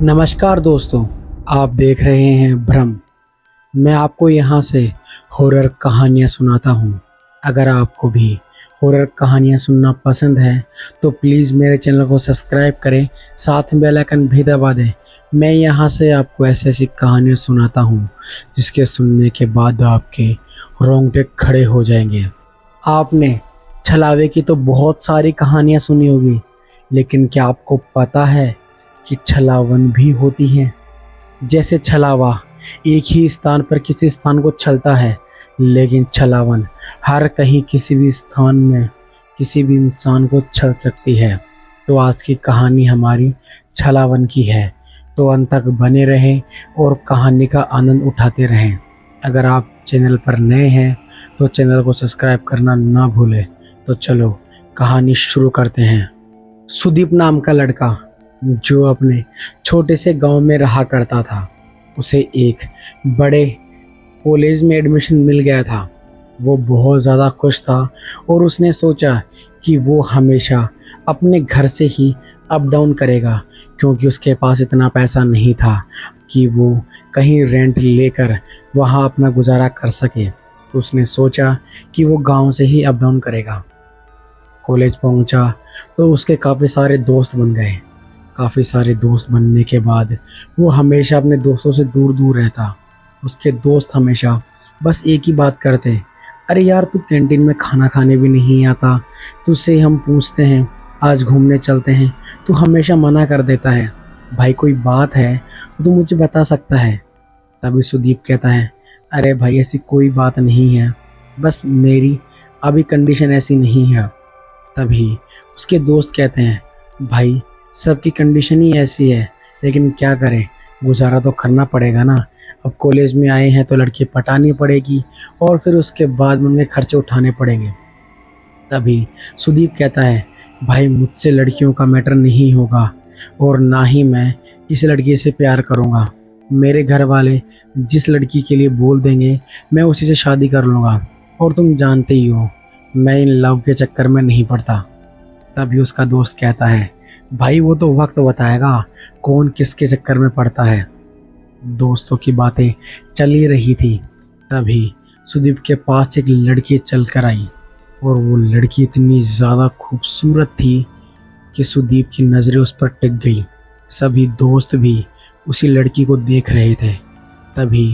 नमस्कार दोस्तों, आप देख रहे हैं भ्रम। मैं आपको यहाँ से हॉरर कहानियाँ सुनाता हूँ। अगर आपको भी हॉरर कहानियाँ सुनना पसंद है तो प्लीज़ मेरे चैनल को सब्सक्राइब करें, साथ में बेल आइकन भी दबा दें। मैं यहाँ से आपको ऐसी ऐसी कहानियाँ सुनाता हूँ जिसके सुनने के बाद आपके रोंगटे खड़े हो जाएंगे। आपने छलावे की तो बहुत सारी कहानियाँ सुनी होगी, लेकिन क्या आपको पता है कि छलावन भी होती हैं? जैसे छलावा एक ही स्थान पर किसी स्थान को छलता है, लेकिन छलावन हर कहीं किसी भी स्थान में किसी भी इंसान को छल सकती है। तो आज की कहानी हमारी छलावन की है, तो अंत तक बने रहें और कहानी का आनंद उठाते रहें। अगर आप चैनल पर नए हैं तो चैनल को सब्सक्राइब करना ना भूलें। तो चलो कहानी शुरू करते हैं। सुदीप नाम का लड़का जो अपने छोटे से गांव में रहा करता था, उसे एक बड़े कॉलेज में एडमिशन मिल गया था। वो बहुत ज़्यादा खुश था और उसने सोचा कि वो हमेशा अपने घर से ही अप डाउन करेगा, क्योंकि उसके पास इतना पैसा नहीं था कि वो कहीं रेंट लेकर वहाँ अपना गुजारा कर सके। तो उसने सोचा कि वो गांव से ही अप डाउन करेगा। कॉलेज पहुंचा तो उसके काफ़ी सारे दोस्त बन गए। काफ़ी सारे दोस्त बनने के बाद वो हमेशा अपने दोस्तों से दूर दूर रहता। उसके दोस्त हमेशा बस एक ही बात करते, अरे यार तू कैंटीन में खाना खाने भी नहीं आता, तुझसे हम पूछते हैं आज घूमने चलते हैं, तू हमेशा मना कर देता है। भाई कोई बात है तो तू मुझे बता सकता है। तभी सुदीप कहता है, अरे भाई ऐसी कोई बात नहीं है, बस मेरी अभी कंडीशन ऐसी नहीं है। तभी उसके दोस्त कहते हैं, भाई सबकी कंडीशन ही ऐसी है, लेकिन क्या करें, गुजारा तो करना पड़ेगा ना। अब कॉलेज में आए हैं तो लड़की पटानी पड़ेगी और फिर उसके बाद में उनके खर्चे उठाने पड़ेंगे। तभी सुदीप कहता है, भाई मुझसे लड़कियों का मैटर नहीं होगा और ना ही मैं इस लड़की से प्यार करूँगा। मेरे घर वाले जिस लड़की के लिए बोल देंगे मैं उसी से शादी कर लूँगा, और तुम जानते ही हो मैं इन लव के चक्कर में नहीं पड़ता। तभी उसका दोस्त कहता है, भाई वो तो वक्त बताएगा कौन किसके चक्कर में पड़ता है। दोस्तों की बातें चल ही रही थी। तभी सुदीप के पास एक लड़की चल कर आई और वो लड़की इतनी ज़्यादा खूबसूरत थी कि सुदीप की नज़रें उस पर टिक गई। सभी दोस्त भी उसी लड़की को देख रहे थे। तभी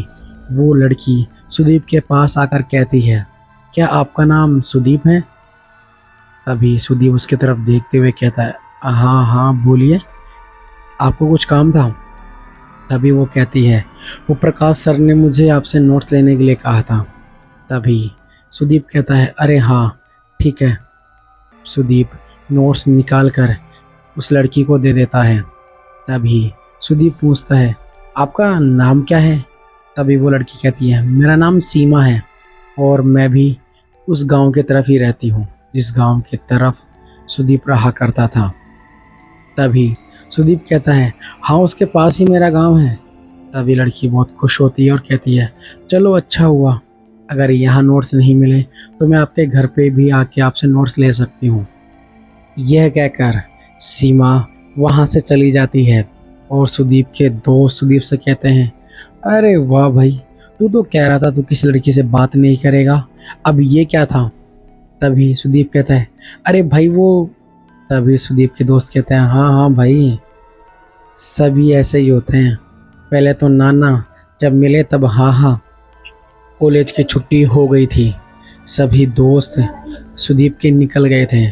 वो लड़की सुदीप के पास आकर कहती है, क्या आपका नाम सुदीप है? तभी सुदीप उसकी तरफ देखते हुए कहता है, हाँ हाँ बोलिए, आपको कुछ काम था? तभी वो कहती है, वो प्रकाश सर ने मुझे आपसे नोट्स लेने के लिए कहा था। तभी सुदीप कहता है, अरे हाँ ठीक है। सुदीप नोट्स निकाल कर उस लड़की को दे देता है। तभी सुदीप पूछता है, आपका नाम क्या है? तभी वो लड़की कहती है, मेरा नाम सीमा है और मैं भी उस गांव की तरफ ही रहती हूँ जिस गांव की तरफ सुदीप रहा करता था। तभी सुदीप कहता है, हाँ उसके पास ही मेरा गांव है। तभी लड़की बहुत खुश होती है और कहती है, चलो अच्छा हुआ, अगर यहाँ नोट्स नहीं मिले तो मैं आपके घर पे भी आके आपसे नोट्स ले सकती हूँ। यह कहकर सीमा वहाँ से चली जाती है और सुदीप के दोस्त सुदीप से कहते हैं, अरे वाह भाई, तू तो कह रहा था तू किसी लड़की से बात नहीं करेगा, अब ये क्या था? तभी सुदीप कहता है, अरे भाई वो। तभी सुदीप के दोस्त कहते हैं, हाँ हाँ भाई सभी ऐसे ही होते हैं, पहले तो नाना, जब मिले तब हाँ हाँ। कॉलेज की छुट्टी हो गई थी। सभी दोस्त सुदीप के निकल गए थे।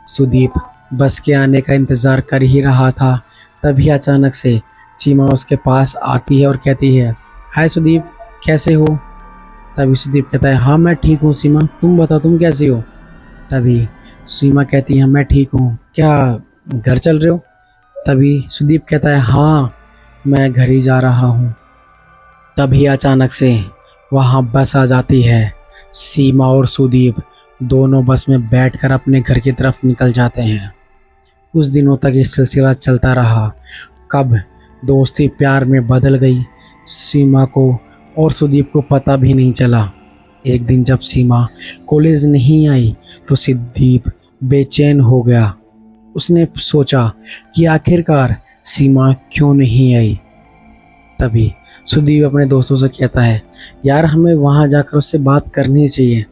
सुदीप बस के आने का इंतज़ार कर ही रहा था। तभी अचानक से सीमा उसके पास आती है और कहती है, हाय सुदीप, कैसे हो? तभी सुदीप कहता है, हाँ मैं ठीक हूँ सीमा, तुम बताओ तुम कैसी हो? तभी सीमा कहती है, मैं ठीक हूँ, क्या घर चल रहे हो? तभी सुदीप कहता है, हाँ मैं घर ही जा रहा हूँ। तभी अचानक से वहाँ बस आ जाती है। सीमा और सुदीप दोनों बस में बैठकर अपने घर की तरफ निकल जाते हैं। कुछ दिनों तक ये सिलसिला चलता रहा। कब दोस्ती प्यार में बदल गई, सीमा को और सुदीप को पता भी नहीं चला। एक दिन जब सीमा कॉलेज नहीं आई तो सुदीप बेचैन हो गया। उसने सोचा कि आखिरकार सीमा क्यों नहीं आई। तभी सुदीप अपने दोस्तों से कहता है, यार हमें वहाँ जाकर उससे बात करनी चाहिए।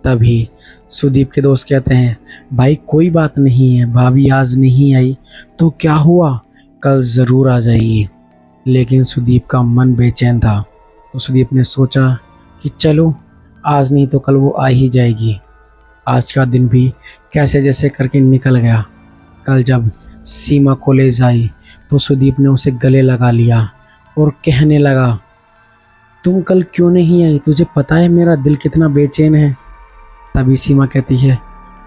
तभी सुदीप के दोस्त कहते हैं, भाई कोई बात नहीं है, भाभी आज नहीं आई तो क्या हुआ, कल ज़रूर आ जाएगी। लेकिन सुदीप का मन बेचैन था, तो सुदीप ने सोचा कि चलो आज नहीं तो कल वो आ ही जाएगी। आज का दिन भी कैसे जैसे करके निकल गया। कल जब सीमा कॉलेज आई तो सुदीप ने उसे गले लगा लिया और कहने लगा, तुम कल क्यों नहीं आई, तुझे पता है मेरा दिल कितना बेचैन है। तभी सीमा कहती है,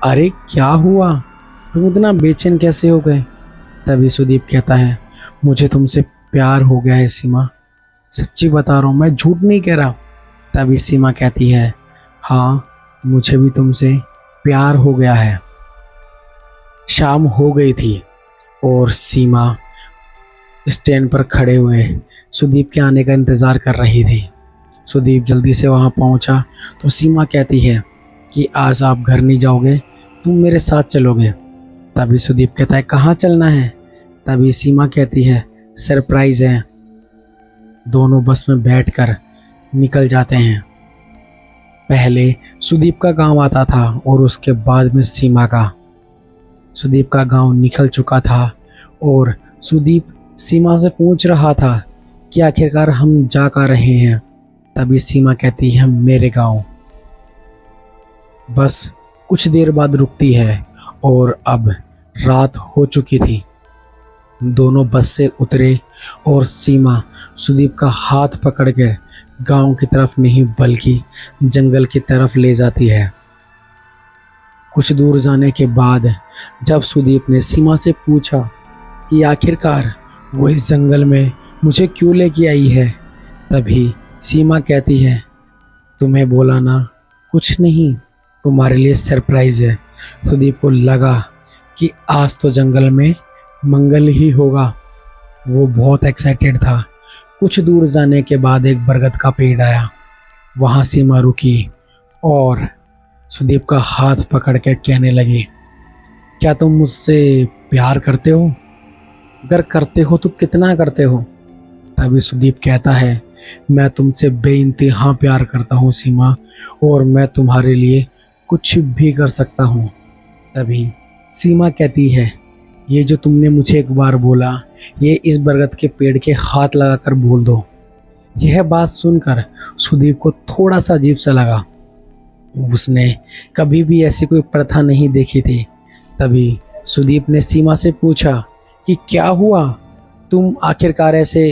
अरे क्या हुआ, तुम इतना बेचैन कैसे हो गए। तभी सुदीप कहता है, मुझे तुमसे प्यार हो गया है सीमा, सच्ची बता रहा हूँ, मैं झूठ नहीं कह रहा। तभी सीमा कहती है, हाँ मुझे भी तुमसे प्यार हो गया है। शाम हो गई थी और सीमा स्टैंड पर खड़े हुए सुदीप के आने का इंतज़ार कर रही थी। सुदीप जल्दी से वहाँ पहुँचा तो सीमा कहती है कि आज आप घर नहीं जाओगे, तुम मेरे साथ चलोगे। तभी सुदीप कहता है, कहाँ चलना है। तभी सीमा कहती है, सरप्राइज़ है। दोनों बस में बैठकर निकल जाते हैं। पहले सुदीप का गांव आता था और उसके बाद में सीमा का। सुदीप का गांव निकल चुका था और सुदीप सीमा से पूछ रहा था कि आखिरकार हम जा कर रहे हैं। तभी सीमा कहती है, मेरे गांव। बस कुछ देर बाद रुकती है और अब रात हो चुकी थी। दोनों बस से उतरे और सीमा सुदीप का हाथ पकड़कर गांव की तरफ नहीं बल्कि जंगल की तरफ ले जाती है। कुछ दूर जाने के बाद जब सुदीप ने सीमा से पूछा कि आखिरकार वो इस जंगल में मुझे क्यों लेके आई है, तभी सीमा कहती है, तुम्हें बोला ना, कुछ नहीं, तुम्हारे लिए सरप्राइज़ है। सुदीप को लगा कि आज तो जंगल में मंगल ही होगा। वो बहुत एक्साइटेड था। कुछ दूर जाने के बाद एक बरगद का पेड़ आया। वहाँ सीमा रुकी और सुदीप का हाथ पकड़ कर कहने लगी, क्या तुम मुझसे प्यार करते हो? अगर करते हो तो कितना करते हो? तभी सुदीप कहता है, मैं तुमसे बेइंतहा प्यार करता हूँ सीमा, और मैं तुम्हारे लिए कुछ भी कर सकता हूँ। तभी सीमा कहती है, ये जो तुमने मुझे एक बार बोला, ये इस बरगद के पेड़ के हाथ लगाकर बोल दो। यह बात सुनकर सुदीप को थोड़ा सा अजीब सा लगा। उसने कभी भी ऐसी कोई प्रथा नहीं देखी थी। तभी सुदीप ने सीमा से पूछा कि क्या हुआ, तुम आखिरकार ऐसे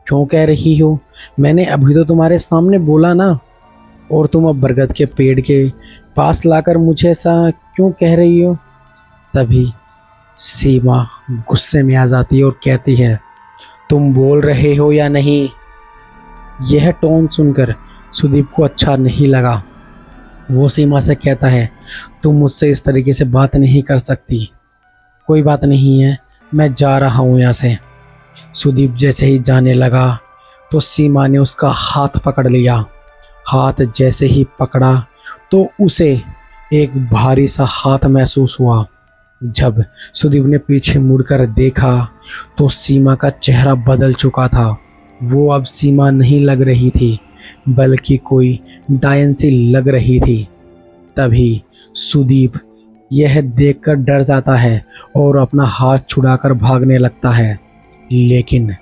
क्यों कह रही हो? मैंने अभी तो तुम्हारे सामने बोला ना, और तुम अब बरगद के पेड़ के पास लाकर मुझे ऐसा क्यों कह रही हो? तभी सीमा गुस्से में आ जाती है और कहती है, तुम बोल रहे हो या नहीं? यह टोन सुनकर सुदीप को अच्छा नहीं लगा। वो सीमा से कहता है, तुम मुझसे इस तरीके से बात नहीं कर सकती। कोई बात नहीं है, मैं जा रहा हूँ यहाँ से। सुदीप जैसे ही जाने लगा तो सीमा ने उसका हाथ पकड़ लिया। हाथ जैसे ही पकड़ा तो उसे एक भारी सा हाथ महसूस हुआ। जब सुदीप ने पीछे मुड़कर देखा तो सीमा का चेहरा बदल चुका था। वो अब सीमा नहीं लग रही थी, बल्कि कोई डायन सी लग रही थी। तभी सुदीप यह देखकर डर जाता है और अपना हाथ छुड़ाकर भागने लगता है। लेकिन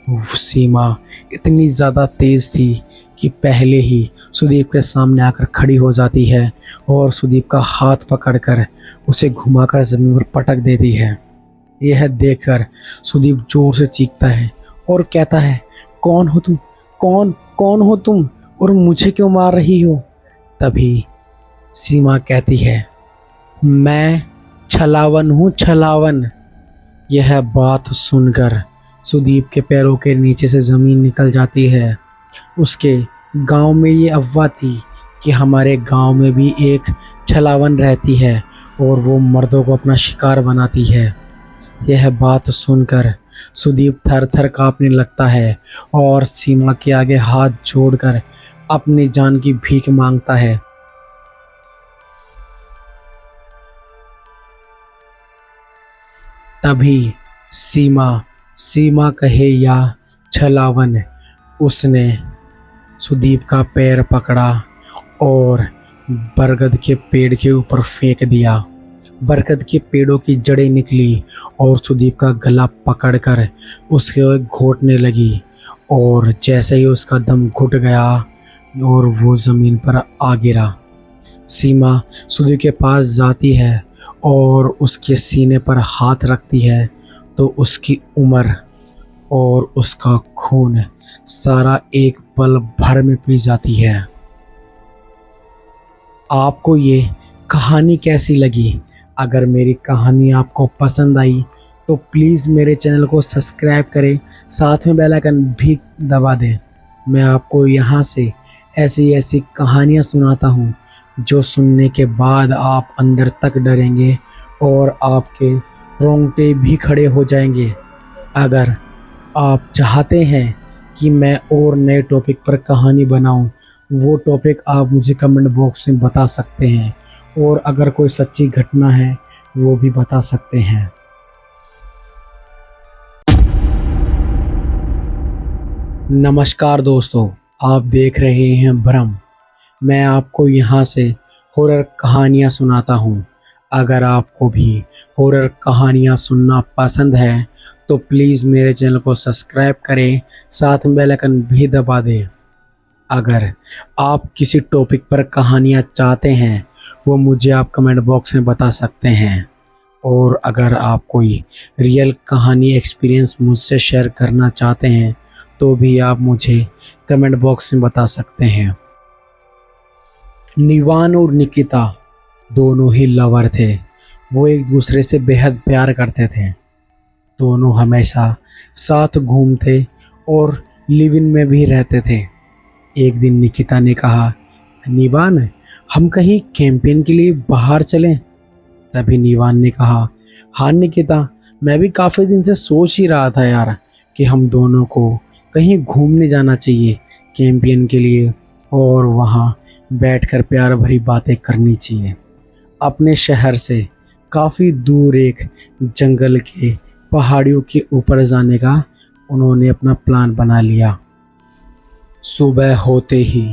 सीमा इतनी ज़्यादा तेज़ थी कि पहले ही सुदीप के सामने आकर खड़ी हो जाती है और सुदीप का हाथ पकड़कर उसे घुमाकर ज़मीन पर पटक देती है। यह देखकर सुदीप जोर से चीखता है और कहता है, कौन हो तुम? कौन हो तुम, और मुझे क्यों मार रही हो? तभी सीमा कहती है, मैं छलावन हूँ, छलावन। यह बात सुनकर सुदीप के पैरों के नीचे से ज़मीन निकल जाती है। उसके गांव में ये अफवाह थी कि हमारे गांव में भी एक छलावन रहती है और वो मर्दों को अपना शिकार बनाती है। यह बात सुनकर सुदीप थर थर काँपने लगता है और सीमा के आगे हाथ जोड़कर अपनी जान की भीख मांगता है। तभी सीमा सीमा कहे या छलावन, उसने सुदीप का पैर पकड़ा और बरगद के पेड़ के ऊपर फेंक दिया। बरगद के पेड़ों की जड़ें निकली और सुदीप का गला पकड़कर उसके घोंटने लगी, और जैसे ही उसका दम घुट गया और वो ज़मीन पर आ गिरा। सीमा सुदीप के पास जाती है और उसके सीने पर हाथ रखती है तो उसकी उम्र और उसका खून सारा एक पल भर में पी जाती है। आपको ये कहानी कैसी लगी? अगर मेरी कहानी आपको पसंद आई तो प्लीज़ मेरे चैनल को सब्सक्राइब करें, साथ में बेल आइकन भी दबा दें। मैं आपको यहाँ से ऐसी ऐसी कहानियाँ सुनाता हूँ जो सुनने के बाद आप अंदर तक डरेंगे और आपके रोंगटे भी खड़े हो जाएंगे। अगर आप चाहते हैं कि मैं और नए टॉपिक पर कहानी बनाऊं, वो टॉपिक आप मुझे कमेंट बॉक्स में बता सकते हैं, और अगर कोई सच्ची घटना है वो भी बता सकते हैं। नमस्कार दोस्तों, आप देख रहे हैं भ्रम। मैं आपको यहाँ से हॉरर कहानियाँ सुनाता हूँ। अगर आपको भी हॉरर कहानियाँ सुनना पसंद है तो प्लीज़ मेरे चैनल को सब्सक्राइब करें, साथ में बेल आइकन भी दबा दें। अगर आप किसी टॉपिक पर कहानियाँ चाहते हैं वो मुझे आप कमेंट बॉक्स में बता सकते हैं, और अगर आप कोई रियल कहानी एक्सपीरियंस मुझसे शेयर करना चाहते हैं तो भी आप मुझे कमेंट बॉक्स में बता सकते हैं। निवान और निकिता दोनों ही लवर थे। वो एक दूसरे से बेहद प्यार करते थे। दोनों हमेशा साथ घूमते और लिव इन में भी रहते थे। एक दिन निकिता ने कहा, निवान, हम कहीं कैंपेन के लिए बाहर चलें? तभी निवान ने कहा, हाँ निकिता, मैं भी काफ़ी दिन से सोच ही रहा था यार कि हम दोनों को कहीं घूमने जाना चाहिए कैंपेन के लिए, और वहाँ बैठकर प्यार भरी बातें करनी चाहिए। अपने शहर से काफ़ी दूर एक जंगल के पहाड़ियों के ऊपर जाने का उन्होंने अपना प्लान बना लिया। सुबह होते ही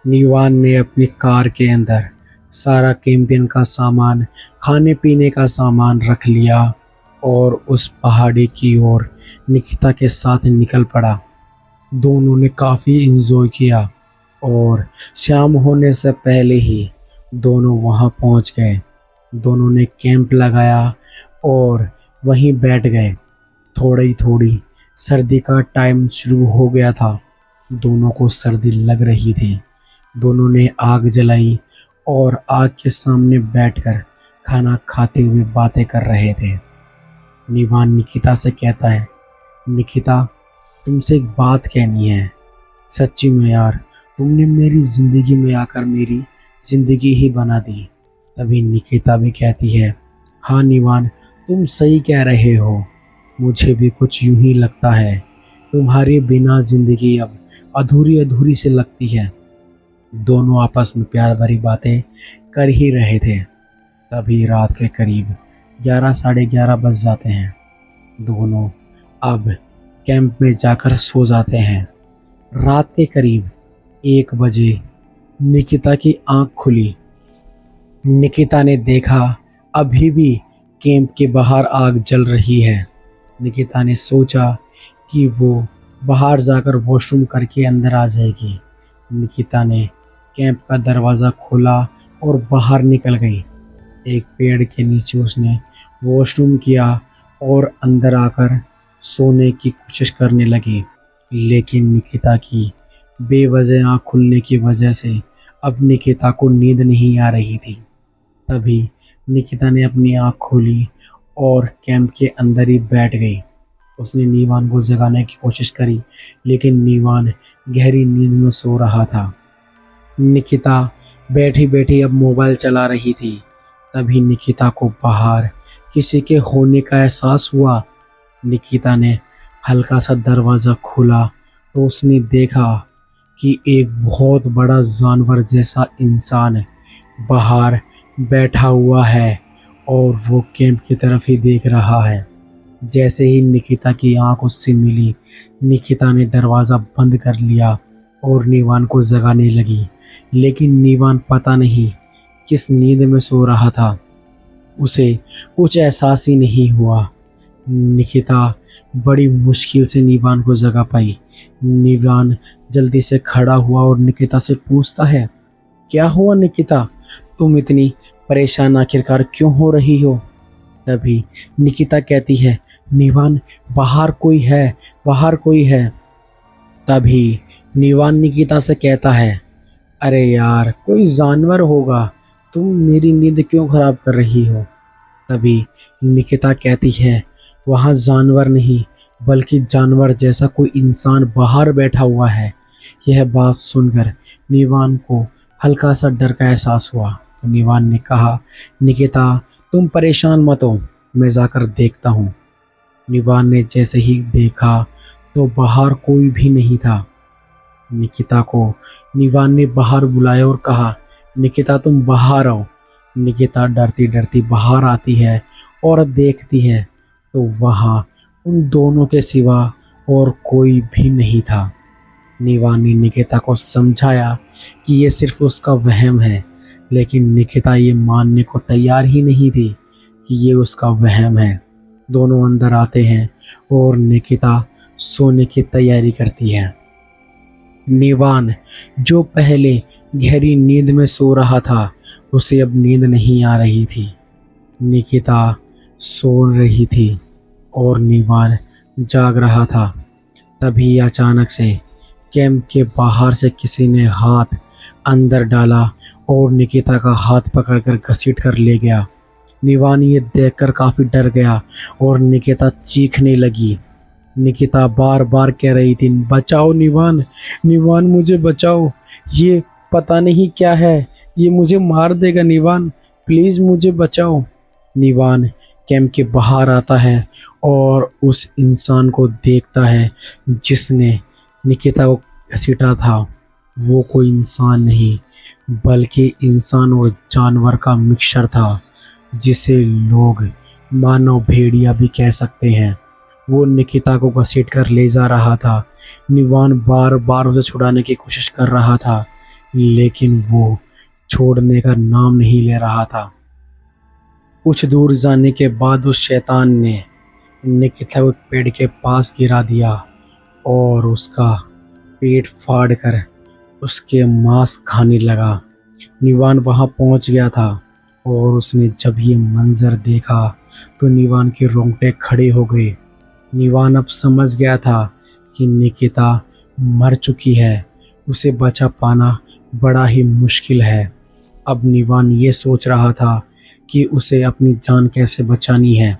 निवान ने अपनी कार के अंदर सारा कैंपेन का सामान, खाने पीने का सामान रख लिया और उस पहाड़ी की ओर निकिता के साथ निकल पड़ा। दोनों ने काफ़ी एंजॉय किया और शाम होने से पहले ही दोनों वहां पहुंच गए। दोनों ने कैंप लगाया और वहीं बैठ गए। थोड़ी थोड़ी सर्दी का टाइम शुरू हो गया था। दोनों को सर्दी लग रही थी। दोनों ने आग जलाई और आग के सामने बैठकर खाना खाते हुए बातें कर रहे थे। निवान निकिता से कहता है, निकिता, तुमसे एक बात कहनी है। सच्ची में यार, तुमने मेरी ज़िंदगी में आकर मेरी ज़िंदगी ही बना दी। तभी निकिता भी कहती है, हाँ निवान, तुम सही कह रहे हो। मुझे भी कुछ यूं ही लगता है। तुम्हारे बिना ज़िंदगी अब अधूरी अधूरी से लगती है। दोनों आपस में प्यार भरी बातें कर ही रहे थे। तभी रात के करीब 11 साढ़े 11 बज जाते हैं। दोनों अब कैंप में जाकर सो जाते हैं। रात के करीब 1 बजे निकिता की आंख खुली। निकिता ने देखा अभी भी कैंप के बाहर आग जल रही है। निकिता ने सोचा कि वो बाहर जाकर वॉशरूम करके अंदर आ जाएगी। निकिता ने कैंप का दरवाज़ा खोला और बाहर निकल गई। एक पेड़ के नीचे उसने वॉशरूम किया और अंदर आकर सोने की कोशिश करने लगी, लेकिन निकिता की बेवजह आँख खुलने की वजह से अब निकिता को नींद नहीं आ रही थी। तभी निकिता ने अपनी आँख खोली और कैंप के अंदर ही बैठ गई। उसने नीवान को जगाने की कोशिश करी, लेकिन नीवान गहरी नींद में सो रहा था। निकिता बैठी बैठी अब मोबाइल चला रही थी। तभी निकिता को बाहर किसी के होने का एहसास हुआ। निकिता ने हल्का सा दरवाज़ा खोला तो उसने देखा कि एक बहुत बड़ा जानवर जैसा इंसान बाहर बैठा हुआ है और वो कैंप की तरफ ही देख रहा है। जैसे ही निकिता की आंख उससे मिली, निकिता ने दरवाज़ा बंद कर लिया और नीवान को जगाने लगी। लेकिन नीवान पता नहीं किस नींद में सो रहा था, उसे कुछ एहसास ही नहीं हुआ। निकिता बड़ी मुश्किल से नीवान को जगा पाई। नीवान जल्दी से खड़ा हुआ और निकिता से पूछता है, क्या हुआ निकिता, तुम इतनी परेशान आखिरकार क्यों हो रही हो? तभी निकिता कहती है, नीवान बाहर कोई है, बाहर कोई है। तभी नीवान निकिता से कहता है, अरे यार कोई जानवर होगा, तुम मेरी नींद क्यों खराब कर रही हो? तभी निकिता कहती है, वहाँ जानवर नहीं बल्कि जानवर जैसा कोई इंसान बाहर बैठा हुआ है। यह बात सुनकर नीवान को हल्का सा डर का एहसास हुआ। तो नीवान ने कहा, निकिता तुम परेशान मत हो, मैं जाकर देखता हूँ। नीवान ने जैसे ही देखा तो बाहर कोई भी नहीं था। निकिता को नीवान ने बाहर बुलाया और कहा, निकिता तुम बाहर आओ। निकिता डरती डरती बाहर आती है और देखती है तो वहाँ उन दोनों के सिवा और कोई भी नहीं था। नीवान ने निकिता को समझाया कि ये सिर्फ उसका वहम है, लेकिन निकिता ये मानने को तैयार ही नहीं थी कि ये उसका वहम है। दोनों अंदर आते हैं और निकिता सोने की तैयारी करती है। नीवान जो पहले गहरी नींद में सो रहा था, उसे अब नींद नहीं आ रही थी। निकिता सो रही थी और नीवान जाग रहा था। तभी अचानक से कैंप के बाहर से किसी ने हाथ अंदर डाला और निकिता का हाथ पकड़कर घसीट कर ले गया। नीवान ये देखकर काफ़ी डर गया और निकिता चीखने लगी। निकिता बार बार कह रही थी, बचाओ नीवान, नीवान मुझे बचाओ, ये पता नहीं क्या है, ये मुझे मार देगा, नीवान प्लीज़ मुझे बचाओ। नीवान कैंप के बाहर आता है और उस इंसान को देखता है जिसने निकिता को घसीटा था। वो कोई इंसान नहीं बल्कि इंसान और जानवर का मिक्सचर था, जिसे लोग मानव भेड़िया भी कह सकते हैं। वो निकिता को घसीट कर ले जा रहा था। नीवान बार बार उसे छुड़ाने की कोशिश कर रहा था, लेकिन वो छोड़ने का नाम नहीं ले रहा था। कुछ दूर जाने के बाद उस शैतान ने निकिता को एक पेड़ के पास गिरा दिया और उसका पेट फाड़ कर उसके मांस खाने लगा। नीवान वहाँ पहुँच गया था और उसने जब ये मंजर देखा तो नीवान के रोंगटे खड़े हो गए। नीवान अब समझ गया था कि निकिता मर चुकी है, उसे बचा पाना बड़ा ही मुश्किल है। अब नीवान ये सोच रहा था कि उसे अपनी जान कैसे बचानी है।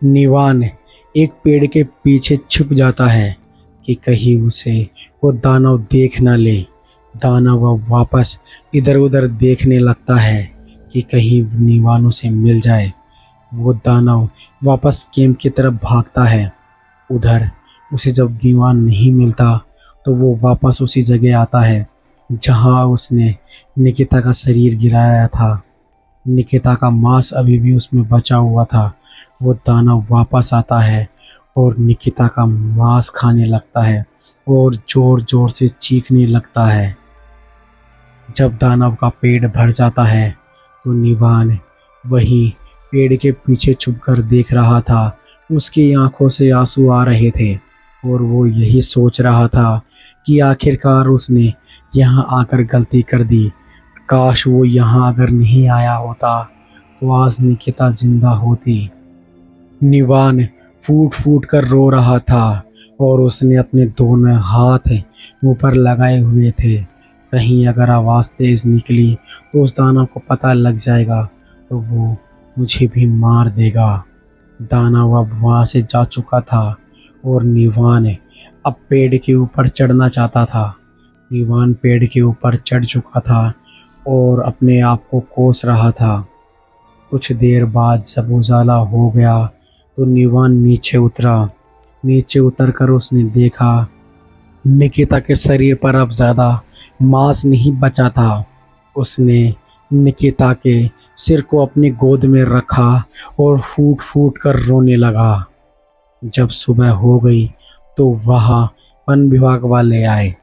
नीवान एक पेड़ के पीछे छिप जाता है कि कहीं उसे वो दानव देख न ले। दानव वापस इधर उधर देखने लगता है कि कहीं नीवान उसे मिल जाए। वो दानव वापस कैंप की तरफ भागता है। उधर उसे जब नीवान नहीं मिलता तो वो वापस उसी जगह आता है जहां उसने निकिता का शरीर गिराया था। निकिता का मांस अभी भी उसमें बचा हुआ था। वो दानव वापस आता है और निकिता का मांस खाने लगता है और ज़ोर ज़ोर से चीखने लगता है। जब दानव का पेट भर जाता है तो नीवान वहीं पेड़ के पीछे छुपकर देख रहा था। उसकी आंखों से आंसू आ रहे थे और वो यही सोच रहा था कि आखिरकार उसने यहाँ आकर गलती कर दी। काश वो यहाँ अगर नहीं आया होता तो आज निकिता जिंदा होती। नीवान फूट फूट कर रो रहा था और उसने अपने दोनों हाथ मुंह पर लगाए हुए थे। कहीं अगर आवाज़ तेज़ निकली तो उस दानव को पता लग जाएगा तो वो मुझे भी मार देगा। दानव अब वहाँ से जा चुका था और नीवान अब पेड़ के ऊपर चढ़ना चाहता था। नीवान पेड़ के ऊपर चढ़ चुका था और अपने आप को कोस रहा था। कुछ देर बाद जब उजाला हो गया तो नीवान नीचे उतरा। नीचे उतरकर उसने देखा निकिता के शरीर पर अब ज़्यादा मांस नहीं बचा था। उसने निकिता के सिर को अपनी गोद में रखा और फूट फूट कर रोने लगा। जब सुबह हो गई तो वहाँ वन विभाग वाले आए।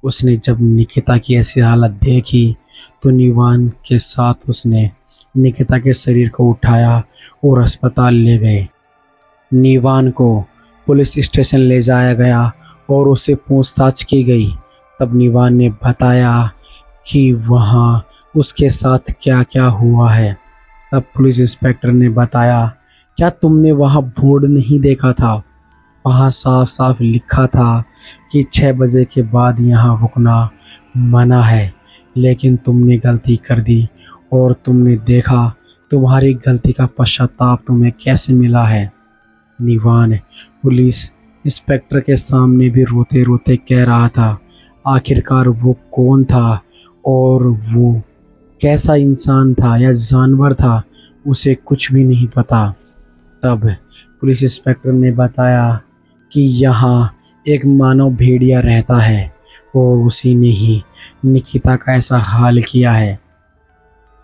उसने जब निकिता की ऐसी हालत देखी तो निवान के साथ उसने निकिता के शरीर को उठाया और अस्पताल ले गए। निवान को पुलिस स्टेशन ले जाया गया और उससे पूछताछ की गई। तब निवान ने बताया कि वहाँ उसके साथ क्या क्या हुआ है। तब पुलिस इंस्पेक्टर ने बताया, क्या तुमने वहाँ बोर्ड नहीं देखा था? वहाँ साफ साफ लिखा था कि 6 बजे के बाद यहाँ रुकना मना है, लेकिन तुमने गलती कर दी और तुमने देखा तुम्हारी गलती का पश्चाताप तुम्हें कैसे मिला है। निवान पुलिस इंस्पेक्टर के सामने भी रोते रोते कह रहा था आखिरकार वो कौन था और वो कैसा इंसान था या जानवर था, उसे कुछ भी नहीं पता। तब पुलिस इंस्पेक्टर ने बताया कि यहाँ एक मानव भेड़िया रहता है और उसी ने ही निकिता का ऐसा हाल किया है।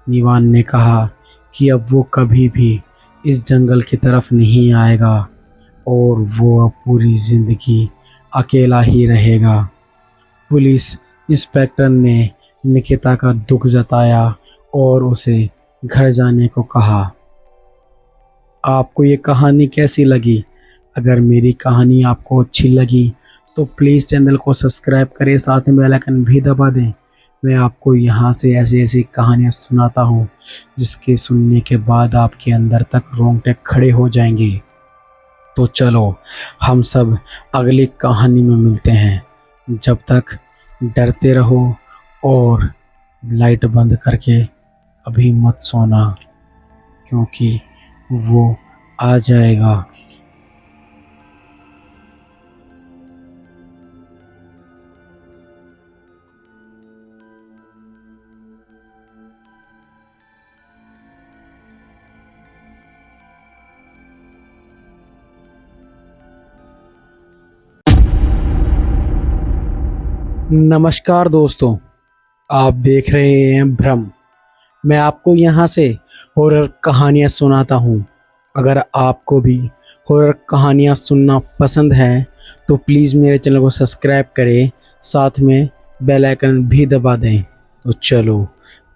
निवान ने कहा कि अब वो कभी भी इस जंगल की तरफ नहीं आएगा और वो अब पूरी ज़िंदगी अकेला ही रहेगा। पुलिस इंस्पेक्टर ने निकिता का दुख जताया और उसे घर जाने को कहा। आपको ये कहानी कैसी लगी? अगर मेरी कहानी आपको अच्छी लगी तो प्लीज़ चैनल को सब्सक्राइब करें, साथ में बेल आइकन भी दबा दें। मैं आपको यहाँ से ऐसी ऐसी कहानियाँ सुनाता हूँ जिसके सुनने के बाद आपके अंदर तक रोंगटे खड़े हो जाएंगे। तो चलो हम सब अगली कहानी में मिलते हैं। जब तक डरते रहो और लाइट बंद करके अभी मत सोना, क्योंकि वो आ जाएगा। नमस्कार दोस्तों, आप देख रहे हैं भ्रम। मैं आपको यहाँ से हॉरर कहानियाँ सुनाता हूँ। अगर आपको भी हॉरर कहानियाँ सुनना पसंद है तो प्लीज़ मेरे चैनल को सब्सक्राइब करें, साथ में बेल आइकन भी दबा दें। तो चलो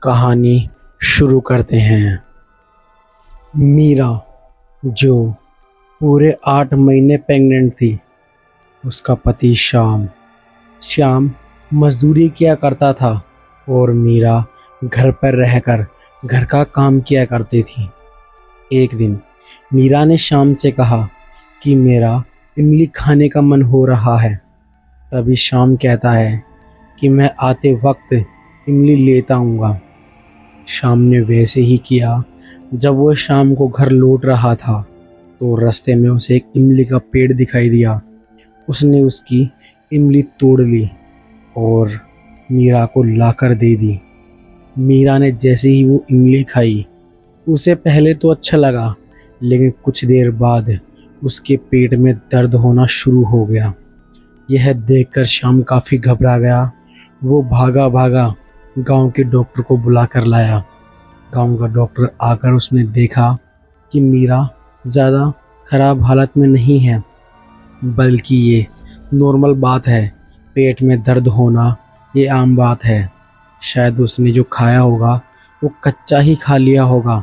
कहानी शुरू करते हैं। मीरा, जो पूरे 8 महीने प्रेग्नेंट थी, उसका पति श्याम मजदूरी किया करता था और मीरा घर पर रहकर घर का काम किया करती थी। एक दिन मीरा ने श्याम से कहा कि मेरा इमली खाने का मन हो रहा है। तभी श्याम कहता है कि मैं आते वक्त इमली लेता आऊँगा। श्याम ने वैसे ही किया। जब वो शाम को घर लौट रहा था तो रास्ते में उसे एक इमली का पेड़ दिखाई दिया। उसने उसकी इमली तोड़ ली और मीरा को लाकर दे दी। मीरा ने जैसे ही वो इमली खाई, उसे पहले तो अच्छा लगा, लेकिन कुछ देर बाद उसके पेट में दर्द होना शुरू हो गया। यह देखकर श्याम काफ़ी घबरा गया। वो भागा भागा गांव के डॉक्टर को बुला कर लाया। गांव का डॉक्टर आकर उसने देखा कि मीरा ज़्यादा ख़राब हालत में नहीं है, बल्कि ये नॉर्मल बात है। पेट में दर्द होना ये आम बात है। शायद उसने जो खाया होगा वो कच्चा ही खा लिया होगा।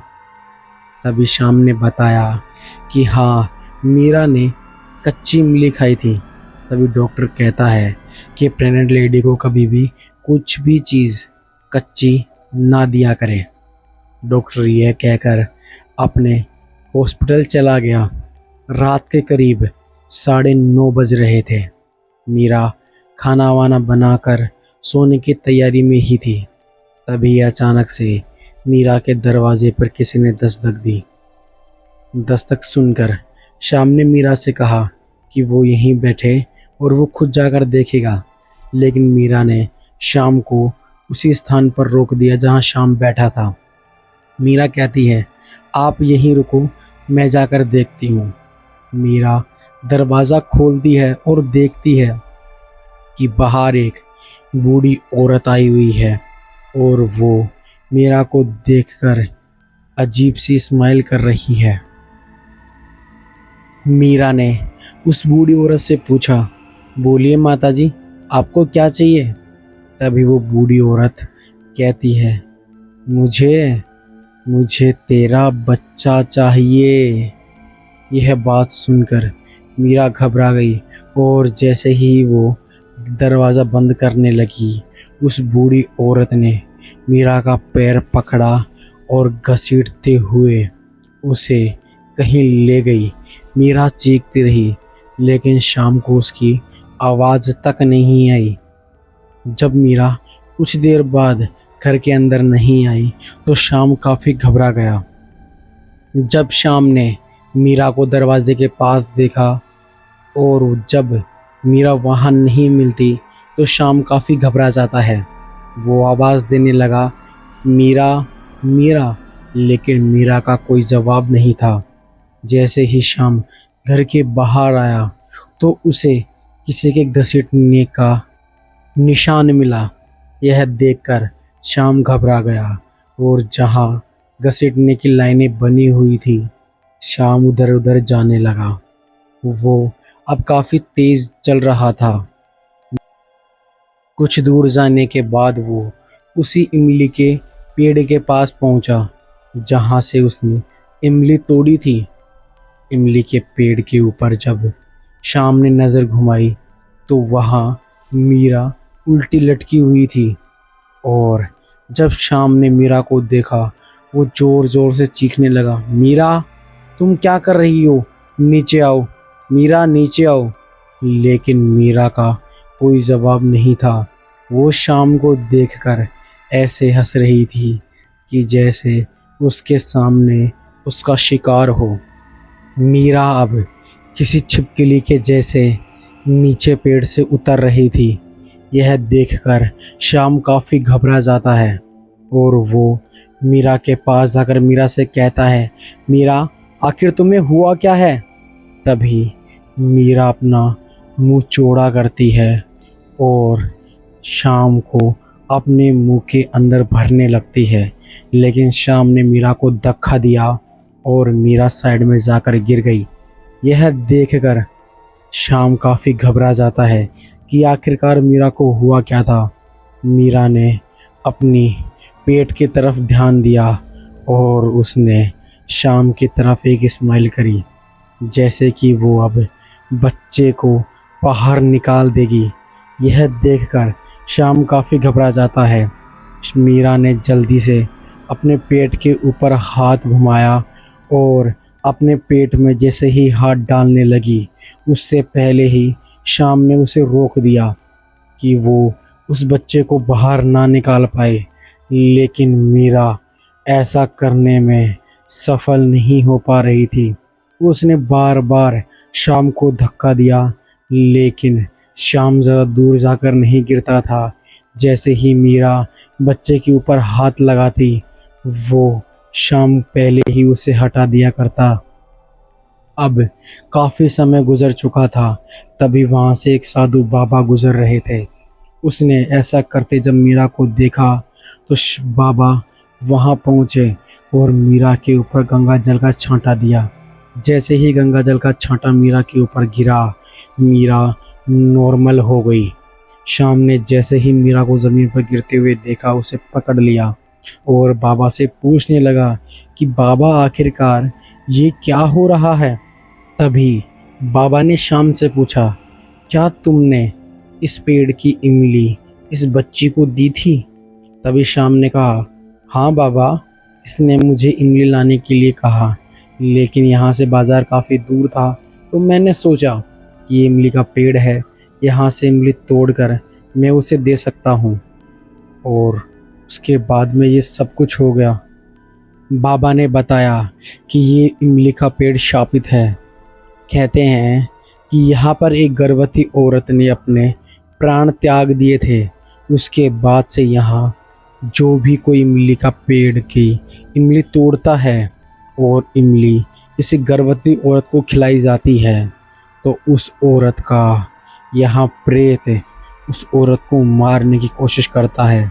तभी श्याम ने बताया कि हाँ, मीरा ने कच्ची इमली खाई थी। तभी डॉक्टर कहता है कि प्रेग्नेंट लेडी को कभी भी कुछ भी चीज़ कच्ची ना दिया करे। डॉक्टर यह कहकर अपने हॉस्पिटल चला गया। रात के करीब 9:30 बज रहे थे। मीरा खाना वाना बनाकर सोने की तैयारी में ही थी। तभी अचानक से मीरा के दरवाजे पर किसी ने दस्तक दी। दस्तक सुनकर श्याम ने मीरा से कहा कि वो यहीं बैठे और वो खुद जाकर देखेगा, लेकिन मीरा ने श्याम को उसी स्थान पर रोक दिया जहां श्याम बैठा था। मीरा कहती है, आप यहीं रुको, मैं जाकर देखती हूँ। मीरा दरवाज़ा खोलती है और देखती है कि बाहर एक बूढ़ी औरत आई हुई है और वो मीरा को देखकर अजीब सी स्माइल कर रही है। मीरा ने उस बूढ़ी औरत से पूछा, बोलिए माता जी, आपको क्या चाहिए? तभी वो बूढ़ी औरत कहती है, मुझे मुझे तेरा बच्चा चाहिए। यह बात सुनकर मीरा घबरा गई और जैसे ही वो दरवाज़ा बंद करने लगी, उस बूढ़ी औरत ने मीरा का पैर पकड़ा और घसीटते हुए उसे कहीं ले गई। मीरा चीखती रही, लेकिन शाम को उसकी आवाज़ तक नहीं आई। जब मीरा कुछ देर बाद घर के अंदर नहीं आई तो शाम काफ़ी घबरा गया। जब शाम ने मीरा को दरवाजे के पास देखा और जब मीरा वहाँ नहीं मिलती तो शाम काफ़ी घबरा जाता है। वो आवाज़ देने लगा, मीरा मीरा, लेकिन मीरा का कोई जवाब नहीं था। जैसे ही शाम घर के बाहर आया तो उसे किसी के घसीटने का निशान मिला। यह देखकर शाम घबरा गया और जहाँ घसीटने की लाइनें बनी हुई थी, शाम उधर उधर जाने लगा। वो अब काफ़ी तेज़ चल रहा था। कुछ दूर जाने के बाद वो उसी इमली के पेड़ के पास पहुंचा जहां से उसने इमली तोड़ी थी। इमली के पेड़ के ऊपर जब शाम ने नज़र घुमाई तो वहाँ मीरा उल्टी लटकी हुई थी और जब शाम ने मीरा को देखा वो ज़ोर ज़ोर से चीखने लगा, मीरा तुम क्या कर रही हो? नीचे आओ, मीरा नीचे आओ। लेकिन मीरा का कोई जवाब नहीं था। वो शाम को देखकर ऐसे हंस रही थी कि जैसे उसके सामने उसका शिकार हो। मीरा अब किसी छिपकली के जैसे नीचे पेड़ से उतर रही थी। यह देखकर शाम काफ़ी घबरा जाता है और वो मीरा के पास जाकर मीरा से कहता है, मीरा आखिर तुम्हें हुआ क्या है? तभी मीरा अपना मुंह चौड़ा करती है और शाम को अपने मुंह के अंदर भरने लगती है, लेकिन शाम ने मीरा को धक्का दिया और मीरा साइड में जाकर गिर गई। यह देखकर शाम काफ़ी घबरा जाता है कि आखिरकार मीरा को हुआ क्या था। मीरा ने अपनी पेट की तरफ ध्यान दिया और उसने शाम की तरफ एक स्माइल करी, जैसे कि वो अब बच्चे को बाहर निकाल देगी। यह देखकर शाम काफ़ी घबरा जाता है। मीरा ने जल्दी से अपने पेट के ऊपर हाथ घुमाया और अपने पेट में जैसे ही हाथ डालने लगी, उससे पहले ही शाम ने उसे रोक दिया कि वो उस बच्चे को बाहर ना निकाल पाए। लेकिन मीरा ऐसा करने में सफल नहीं हो पा रही थी। उसने बार बार शाम को धक्का दिया, लेकिन शाम ज़्यादा दूर जाकर नहीं गिरता था। जैसे ही मीरा बच्चे के ऊपर हाथ लगाती, वो शाम पहले ही उसे हटा दिया करता। अब काफ़ी समय गुजर चुका था। तभी वहाँ से एक साधु बाबा गुजर रहे थे। उसने ऐसा करते जब मीरा को देखा तो बाबा वहाँ पहुँचे और मीरा के ऊपर गंगा जल का छांटा दिया। जैसे ही गंगा जल का छांटा मीरा के ऊपर गिरा, मीरा नॉर्मल हो गई। शाम ने जैसे ही मीरा को ज़मीन पर गिरते हुए देखा, उसे पकड़ लिया और बाबा से पूछने लगा कि बाबा आखिरकार ये क्या हो रहा है? तभी बाबा ने शाम से पूछा, क्या तुमने इस पेड़ की इमली इस बच्ची को दी थी? तभी शाम ने कहा, हाँ बाबा, इसने मुझे इमली लाने के लिए कहा, लेकिन यहाँ से बाज़ार काफ़ी दूर था तो मैंने सोचा कि ये इमली का पेड़ है, यहाँ से इमली तोड़कर मैं उसे दे सकता हूँ। और उसके बाद में ये सब कुछ हो गया। बाबा ने बताया कि ये इमली का पेड़ शापित है। कहते हैं कि यहाँ पर एक गर्भवती औरत ने अपने प्राण त्याग दिए थे। उसके बाद से यहाँ जो भी कोई इमली का पेड़ की इमली तोड़ता है और इमली किसी गर्भवती औरत को खिलाई जाती है तो उस औरत का यहाँ प्रेत उस औरत को मारने की कोशिश करता है।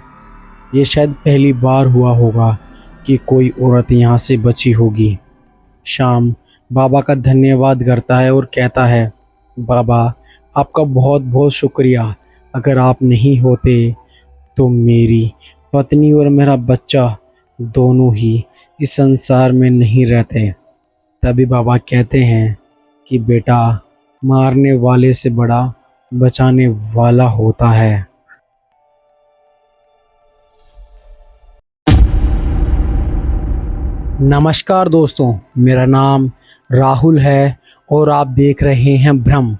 ये शायद पहली बार हुआ होगा कि कोई औरत यहाँ से बची होगी। शाम बाबा का धन्यवाद करता है और कहता है, बाबा, आपका बहुत बहुत शुक्रिया। अगर आप नहीं होते तो मेरी पत्नी और मेरा बच्चा दोनों ही इस संसार में नहीं रहते। तभी बाबा कहते हैं कि बेटा, मारने वाले से बड़ा बचाने वाला होता है। नमस्कार दोस्तों, मेरा नाम राहुल है और आप देख रहे हैं भ्रम।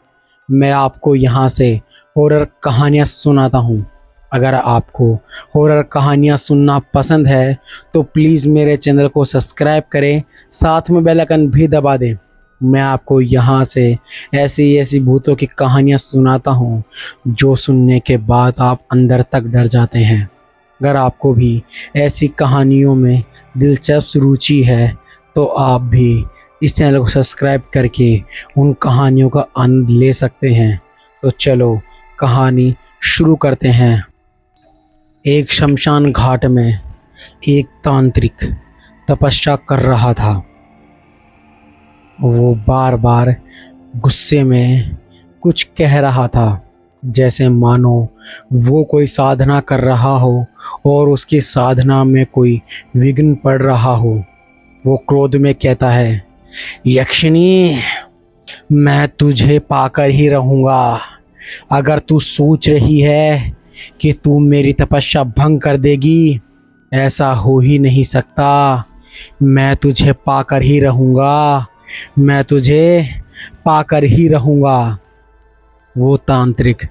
मैं आपको यहाँ से हॉरर कहानियाँ सुनाता हूँ। अगर आपको हॉरर कहानियाँ सुनना पसंद है तो प्लीज़ मेरे चैनल को सब्सक्राइब करें, साथ में बेल आइकन भी दबा दें। मैं आपको यहाँ से ऐसी ऐसी भूतों की कहानियाँ सुनाता हूँ जो सुनने के बाद आप अंदर तक डर जाते हैं। अगर आपको भी ऐसी कहानियों में दिलचस्प रुचि है तो आप भी इस चैनल को सब्सक्राइब करके उन कहानियों का आनंद ले सकते हैं। तो चलो कहानी शुरू करते हैं। एक शमशान घाट में एक तांत्रिक तपस्या कर रहा था। वो बार बार गुस्से में कुछ कह रहा था, जैसे मानो वो कोई साधना कर रहा हो और उसकी साधना में कोई विघ्न पड़ रहा हो। वो क्रोध में कहता है, यक्षिणी, मैं तुझे पाकर ही रहूँगा। अगर तू सोच रही है कि तू मेरी तपस्या भंग कर देगी, ऐसा हो ही नहीं सकता। मैं तुझे पाकर ही रहूँगा, मैं तुझे पाकर ही रहूँगा। वो तांत्रिक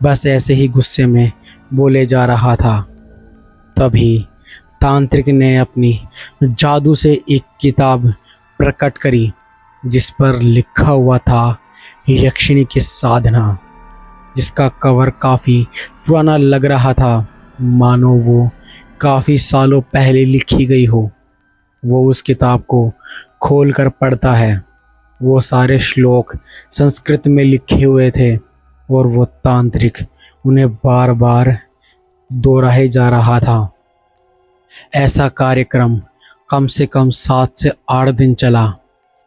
बस ऐसे ही गुस्से में बोले जा रहा था। तभी तांत्रिक ने अपनी जादू से एक किताब प्रकट करी जिस पर लिखा हुआ था यक्षिणी की साधना, जिसका कवर काफ़ी पुराना लग रहा था, मानो वो काफ़ी सालों पहले लिखी गई हो। वो उस किताब को खोलकर पढ़ता है। वो सारे श्लोक संस्कृत में लिखे हुए थे और वो तांत्रिक उन्हें बार बार दोहराए जा रहा था। ऐसा कार्यक्रम कम से कम 7 से 8 दिन चला।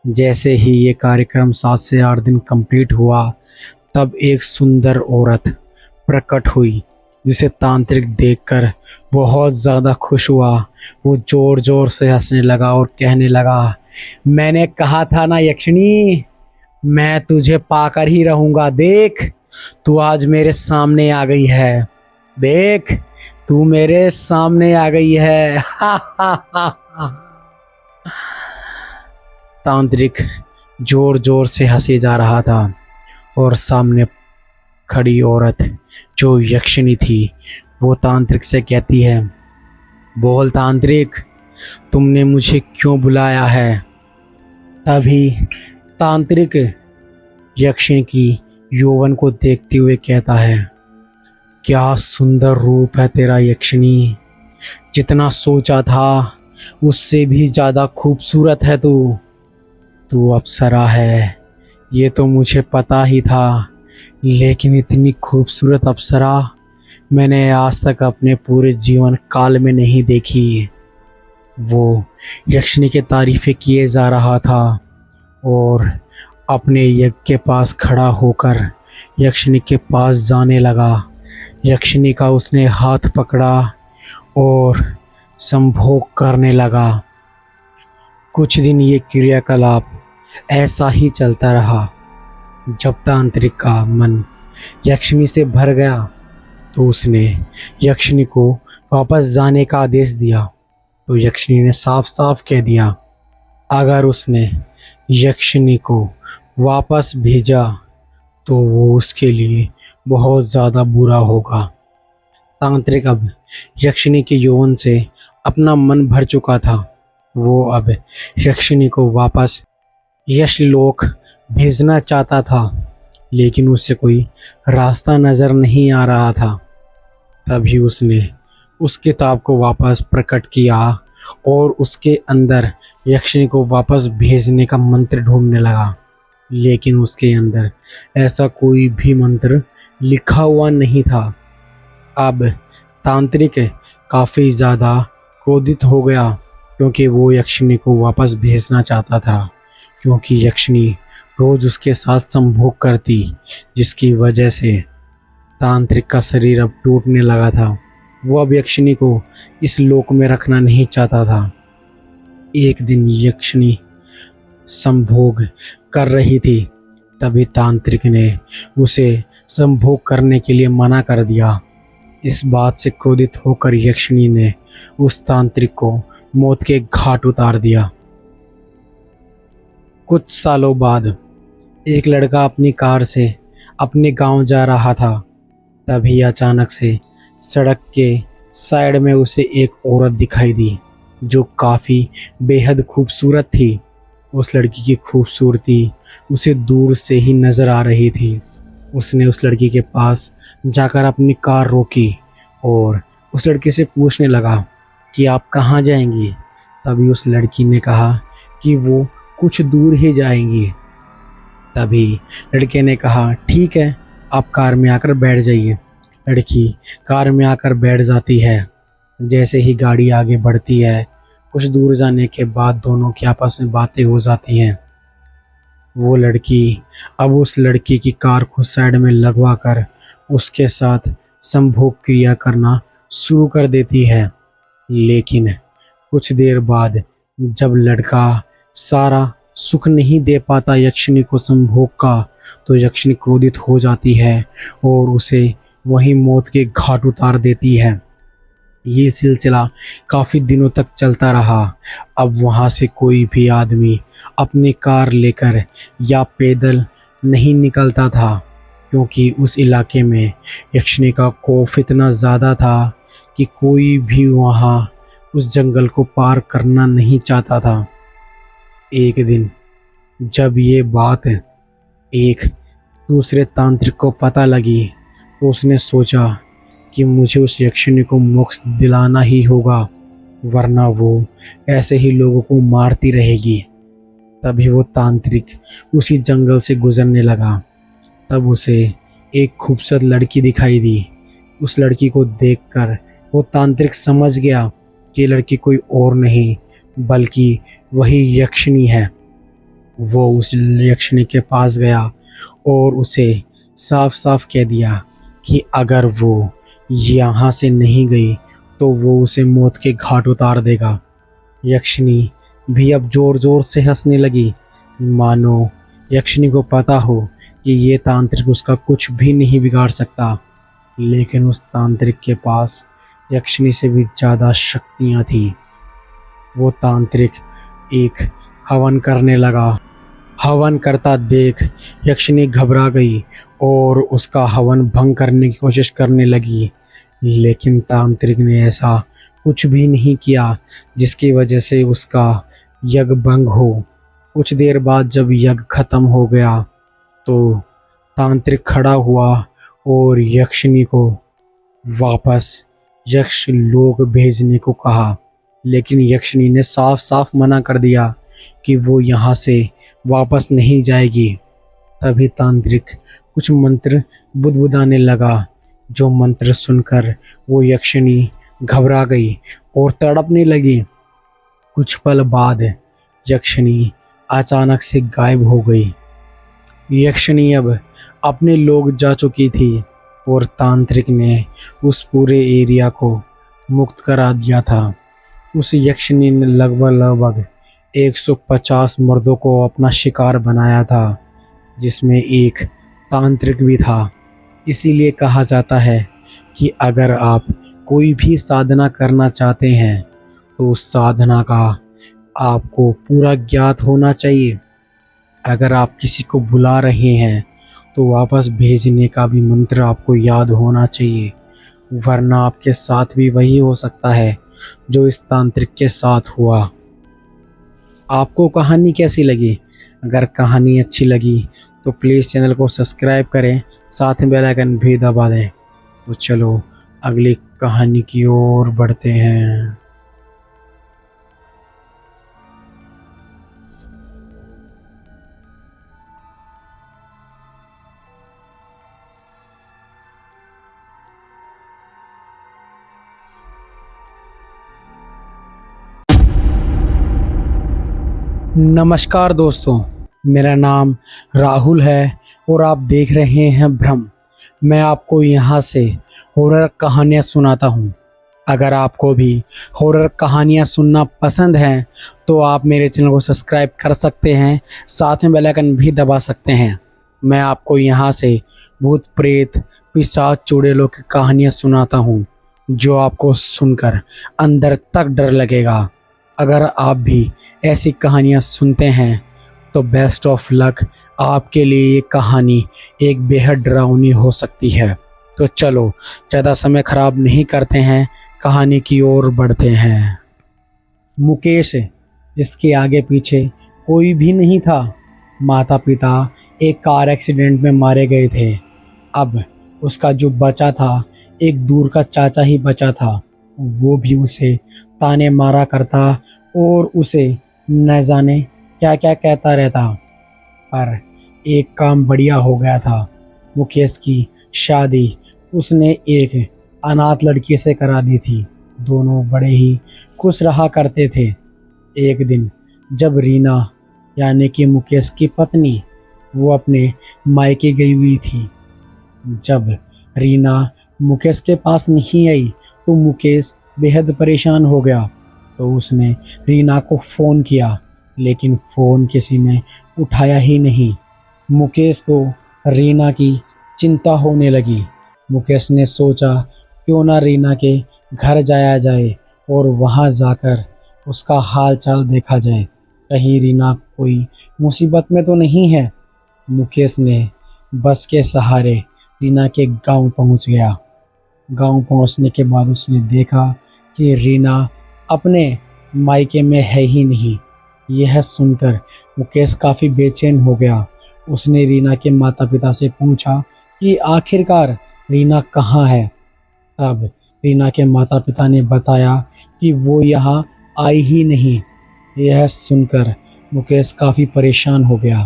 जैसे ही ये कार्यक्रम 7 से 8 दिन कंप्लीट हुआ, तब एक सुंदर औरत प्रकट हुई जिसे तांत्रिक देखकर बहुत ज़्यादा खुश हुआ। वो ज़ोर ज़ोर से हंसने लगा और कहने लगा, मैंने कहा था ना यक्षिणी, मैं तुझे पाकर ही रहूँगा। देख, तू आज मेरे सामने आ गई है। देख, तू मेरे सामने आ गई है। तांत्रिक जोर जोर से हंसे जा रहा था और सामने खड़ी औरत जो यक्षिणी थी, वो तांत्रिक से कहती है, बोल तांत्रिक, तुमने मुझे क्यों बुलाया है? तभी तांत्रिक यक्षिणी की यौवन को देखते हुए कहता है, क्या सुंदर रूप है तेरा यक्षिणी। जितना सोचा था उससे भी ज़्यादा खूबसूरत है तू। तू अप्सरा है, ये तो मुझे पता ही था, लेकिन इतनी खूबसूरत अप्सरा मैंने आज तक अपने पूरे जीवन काल में नहीं देखी। वो यक्षिणी की तारीफ़ें किए जा रहा था और अपने यज्ञ के पास खड़ा होकर यक्षिणी के पास जाने लगा। यक्षिणी का उसने हाथ पकड़ा और संभोग करने लगा। कुछ दिन ये क्रियाकलाप ऐसा ही चलता रहा। जब तांत्रिक का मन यक्षिणी से भर गया तो उसने यक्षिणी को वापस जाने का आदेश दिया। तो यक्षिणी ने साफ साफ कह दिया, अगर उसने यक्षिणी को वापस भेजा तो वो उसके लिए बहुत ज़्यादा बुरा होगा। तांत्रिक अब यक्षिणी के यौवन से अपना मन भर चुका था। वो अब यक्षिणी को वापस यशलोक भेजना चाहता था, लेकिन उसे कोई रास्ता नज़र नहीं आ रहा था। तभी उसने उस किताब को वापस प्रकट किया और उसके अंदर यक्षिणी को वापस भेजने का मंत्र ढूंढने लगा, लेकिन उसके अंदर ऐसा कोई भी मंत्र लिखा हुआ नहीं था। अब तांत्रिक काफ़ी ज़्यादा क्रोधित हो गया क्योंकि वो यक्षिणी को वापस भेजना चाहता था, क्योंकि यक्षिणी रोज उसके साथ संभोग करती, जिसकी वजह से तांत्रिक का शरीर अब टूटने लगा था। वो अब यक्षिणी को इस लोक में रखना नहीं चाहता था। एक दिन यक्षिणी संभोग कर रही थी, तभी तांत्रिक ने उसे संभोग करने के लिए मना कर दिया। इस बात से क्रोधित होकर यक्षिणी ने उस तांत्रिक को मौत के घाट उतार दिया। कुछ सालों बाद एक लड़का अपनी कार से अपने गांव जा रहा था। तभी अचानक से सड़क के साइड में उसे एक औरत दिखाई दी, जो काफ़ी बेहद खूबसूरत थी। उस लड़की की खूबसूरती उसे दूर से ही नज़र आ रही थी। उसने उस लड़की के पास जाकर अपनी कार रोकी और उस लड़की से पूछने लगा कि आप कहाँ जाएंगी। तभी उस लड़की ने कहा कि वो कुछ दूर ही जाएंगी। तभी लड़के ने कहा ठीक है, आप कार में आकर बैठ जाइए। लड़की कार में आकर बैठ जाती है। जैसे ही गाड़ी आगे बढ़ती है, कुछ दूर जाने के बाद दोनों की आपस में बातें हो जाती हैं। वो लड़की अब उस लड़की की कार को साइड में लगवा कर उसके साथ संभोग क्रिया करना शुरू कर देती है। लेकिन कुछ देर बाद जब लड़का सारा सुख नहीं दे पाता यक्षिणी को संभोग का, तो यक्षिणी क्रोधित हो जाती है और उसे वहीं मौत के घाट उतार देती है। ये सिलसिला काफ़ी दिनों तक चलता रहा। अब वहाँ से कोई भी आदमी अपनी कार लेकर या पैदल नहीं निकलता था, क्योंकि उस इलाके में यक्षिणी का खौफ इतना ज़्यादा था कि कोई भी वहाँ उस जंगल को पार करना नहीं चाहता था। एक दिन जब ये बात एक दूसरे तांत्रिक को पता लगी, तो उसने सोचा कि मुझे उस यक्षिणी को मोक्ष दिलाना ही होगा, वरना वो ऐसे ही लोगों को मारती रहेगी। तभी वो तांत्रिक उसी जंगल से गुजरने लगा। तब उसे एक खूबसूरत लड़की दिखाई दी। उस लड़की को देखकर वो तांत्रिक समझ गया कि लड़की कोई और नहीं बल्कि वही यक्षिणी है। वो उस यक्षिणी के पास गया और उसे साफ साफ कह दिया कि अगर वो यहाँ से नहीं गई तो वो उसे मौत के घाट उतार देगा। यक्षिणी भी अब ज़ोर ज़ोर से हंसने लगी, मानो यक्षिणी को पता हो कि ये तांत्रिक उसका कुछ भी नहीं बिगाड़ सकता। लेकिन उस तांत्रिक के पास यक्षिणी से भी ज़्यादा शक्तियाँ थीं। वो तांत्रिक एक हवन करने लगा। हवन करता देख यक्षिणी घबरा गई और उसका हवन भंग करने की कोशिश करने लगी। लेकिन तांत्रिक ने ऐसा कुछ भी नहीं किया जिसकी वजह से उसका यज्ञ भंग हो। कुछ देर बाद जब यज्ञ खत्म हो गया तो तांत्रिक खड़ा हुआ और यक्षिणी को वापस यक्ष लोक भेजने को कहा। लेकिन यक्षिणी ने साफ साफ मना कर दिया कि वो यहाँ से वापस नहीं जाएगी। तभी तांत्रिक कुछ मंत्र बुदबुदाने लगा, जो मंत्र सुनकर वो यक्षिणी घबरा गई और तड़पने लगी। कुछ पल बाद यक्षिणी अचानक से गायब हो गई। यक्षिणी अब अपने लोग जा चुकी थी और तांत्रिक ने उस पूरे एरिया को मुक्त करा दिया था। उस यक्षिणी ने लगभग 150 मर्दों को अपना शिकार बनाया था, जिसमें एक तांत्रिक भी था। इसीलिए कहा जाता है कि अगर आप कोई भी साधना करना चाहते हैं तो उस साधना का आपको पूरा ज्ञात होना चाहिए। अगर आप किसी को बुला रहे हैं तो वापस भेजने का भी मंत्र आपको याद होना चाहिए, वरना आपके साथ भी वही हो सकता है जो इस तांत्रिक के साथ हुआ। आपको कहानी कैसी लगी? अगर कहानी अच्छी लगी तो प्लीज़ चैनल को सब्सक्राइब करें, साथ में बेल आइकन भी दबा दें। तो चलो अगली कहानी की ओर बढ़ते हैं। नमस्कार दोस्तों, मेरा नाम राहुल है और आप देख रहे हैं भ्रम। मैं आपको यहाँ से हॉरर कहानियाँ सुनाता हूँ। अगर आपको भी हॉरर कहानियाँ सुनना पसंद हैं तो आप मेरे चैनल को सब्सक्राइब कर सकते हैं, साथ में बेल आइकन भी दबा सकते हैं। मैं आपको यहाँ से भूत प्रेत पिशाच चुड़ैलों की कहानियाँ सुनाता हूँ जो आपको सुनकर अंदर तक डर लगेगा। अगर आप भी ऐसी कहानियाँ सुनते हैं तो बेस्ट ऑफ लक, आपके लिए ये कहानी एक बेहद डरावनी हो सकती है। तो चलो ज़्यादा समय खराब नहीं करते हैं, कहानी की ओर बढ़ते हैं। मुकेश, जिसके आगे पीछे कोई भी नहीं था, माता पिता एक कार एक्सीडेंट में मारे गए थे। अब उसका जो बचा था, एक दूर का चाचा ही बचा था। वो भी उसे ताने मारा करता और उसे न जाने क्या क्या कहता रहता। पर एक काम बढ़िया हो गया था। मुकेश की शादी उसने एक अनाथ लड़की से करा दी थी। दोनों बड़े ही खुश रहा करते थे। एक दिन जब रीना, यानी कि मुकेश की पत्नी, वो अपने मायके गई हुई थी। जब रीना मुकेश के पास नहीं आई तो मुकेश बेहद परेशान हो गया। तो उसने रीना को फ़ोन किया, लेकिन फ़ोन किसी ने उठाया ही नहीं। मुकेश को रीना की चिंता होने लगी। मुकेश ने सोचा क्यों ना रीना के घर जाया जाए और वहां जाकर उसका हाल चाल देखा जाए, कहीं रीना कोई मुसीबत में तो नहीं है। मुकेश ने बस के सहारे रीना के गांव पहुंच गया। गांव पहुंचने के बाद उसने देखा कि रीना अपने मायके में है ही नहीं। यह सुनकर मुकेश काफ़ी बेचैन हो गया। उसने रीना के माता पिता से पूछा कि आखिरकार रीना कहाँ है। तब रीना के माता पिता ने बताया कि वो यहाँ आई ही नहीं। यह सुनकर मुकेश काफ़ी परेशान हो गया।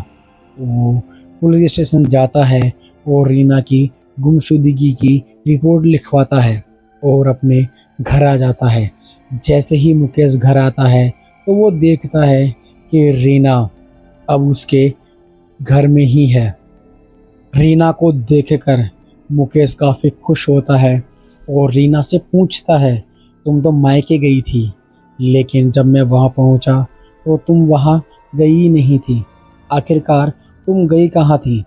वो पुलिस स्टेशन जाता है और रीना की गुमशुदगी की रिपोर्ट लिखवाता है और अपने घर आ जाता है। जैसे ही मुकेश घर आता है तो वो देखता है कि रीना अब उसके घर में ही है। रीना को देखकर मुकेश काफ़ी खुश होता है और रीना से पूछता है, तुम तो मायके गई थी, लेकिन जब मैं वहाँ पहुँचा तो तुम वहाँ गई नहीं थी। आखिरकार तुम गई कहाँ थी?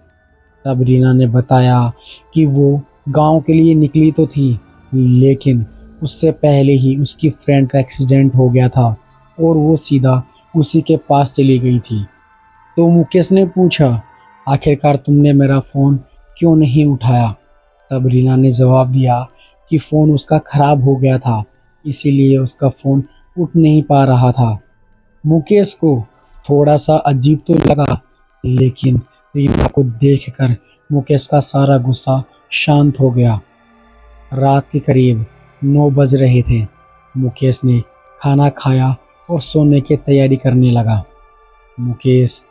तब रीना ने बताया कि वो गांव के लिए निकली तो थी, लेकिन उससे पहले ही उसकी फ्रेंड का एक्सीडेंट हो गया था और वो सीधा उसी के पास चली गई थी। तो मुकेश ने पूछा, आखिरकार तुमने मेरा फ़ोन क्यों नहीं उठाया? तब रीना ने जवाब दिया कि फ़ोन उसका ख़राब हो गया था, इसीलिए उसका फ़ोन उठ नहीं पा रहा था। मुकेश को थोड़ा सा अजीब तो लगा, लेकिन रीना को देखकर मुकेश का सारा गुस्सा शांत हो गया। रात के करीब 9 बज रहे थे। मुकेश ने खाना खाया और सोने की तैयारी करने लगा। मुकेश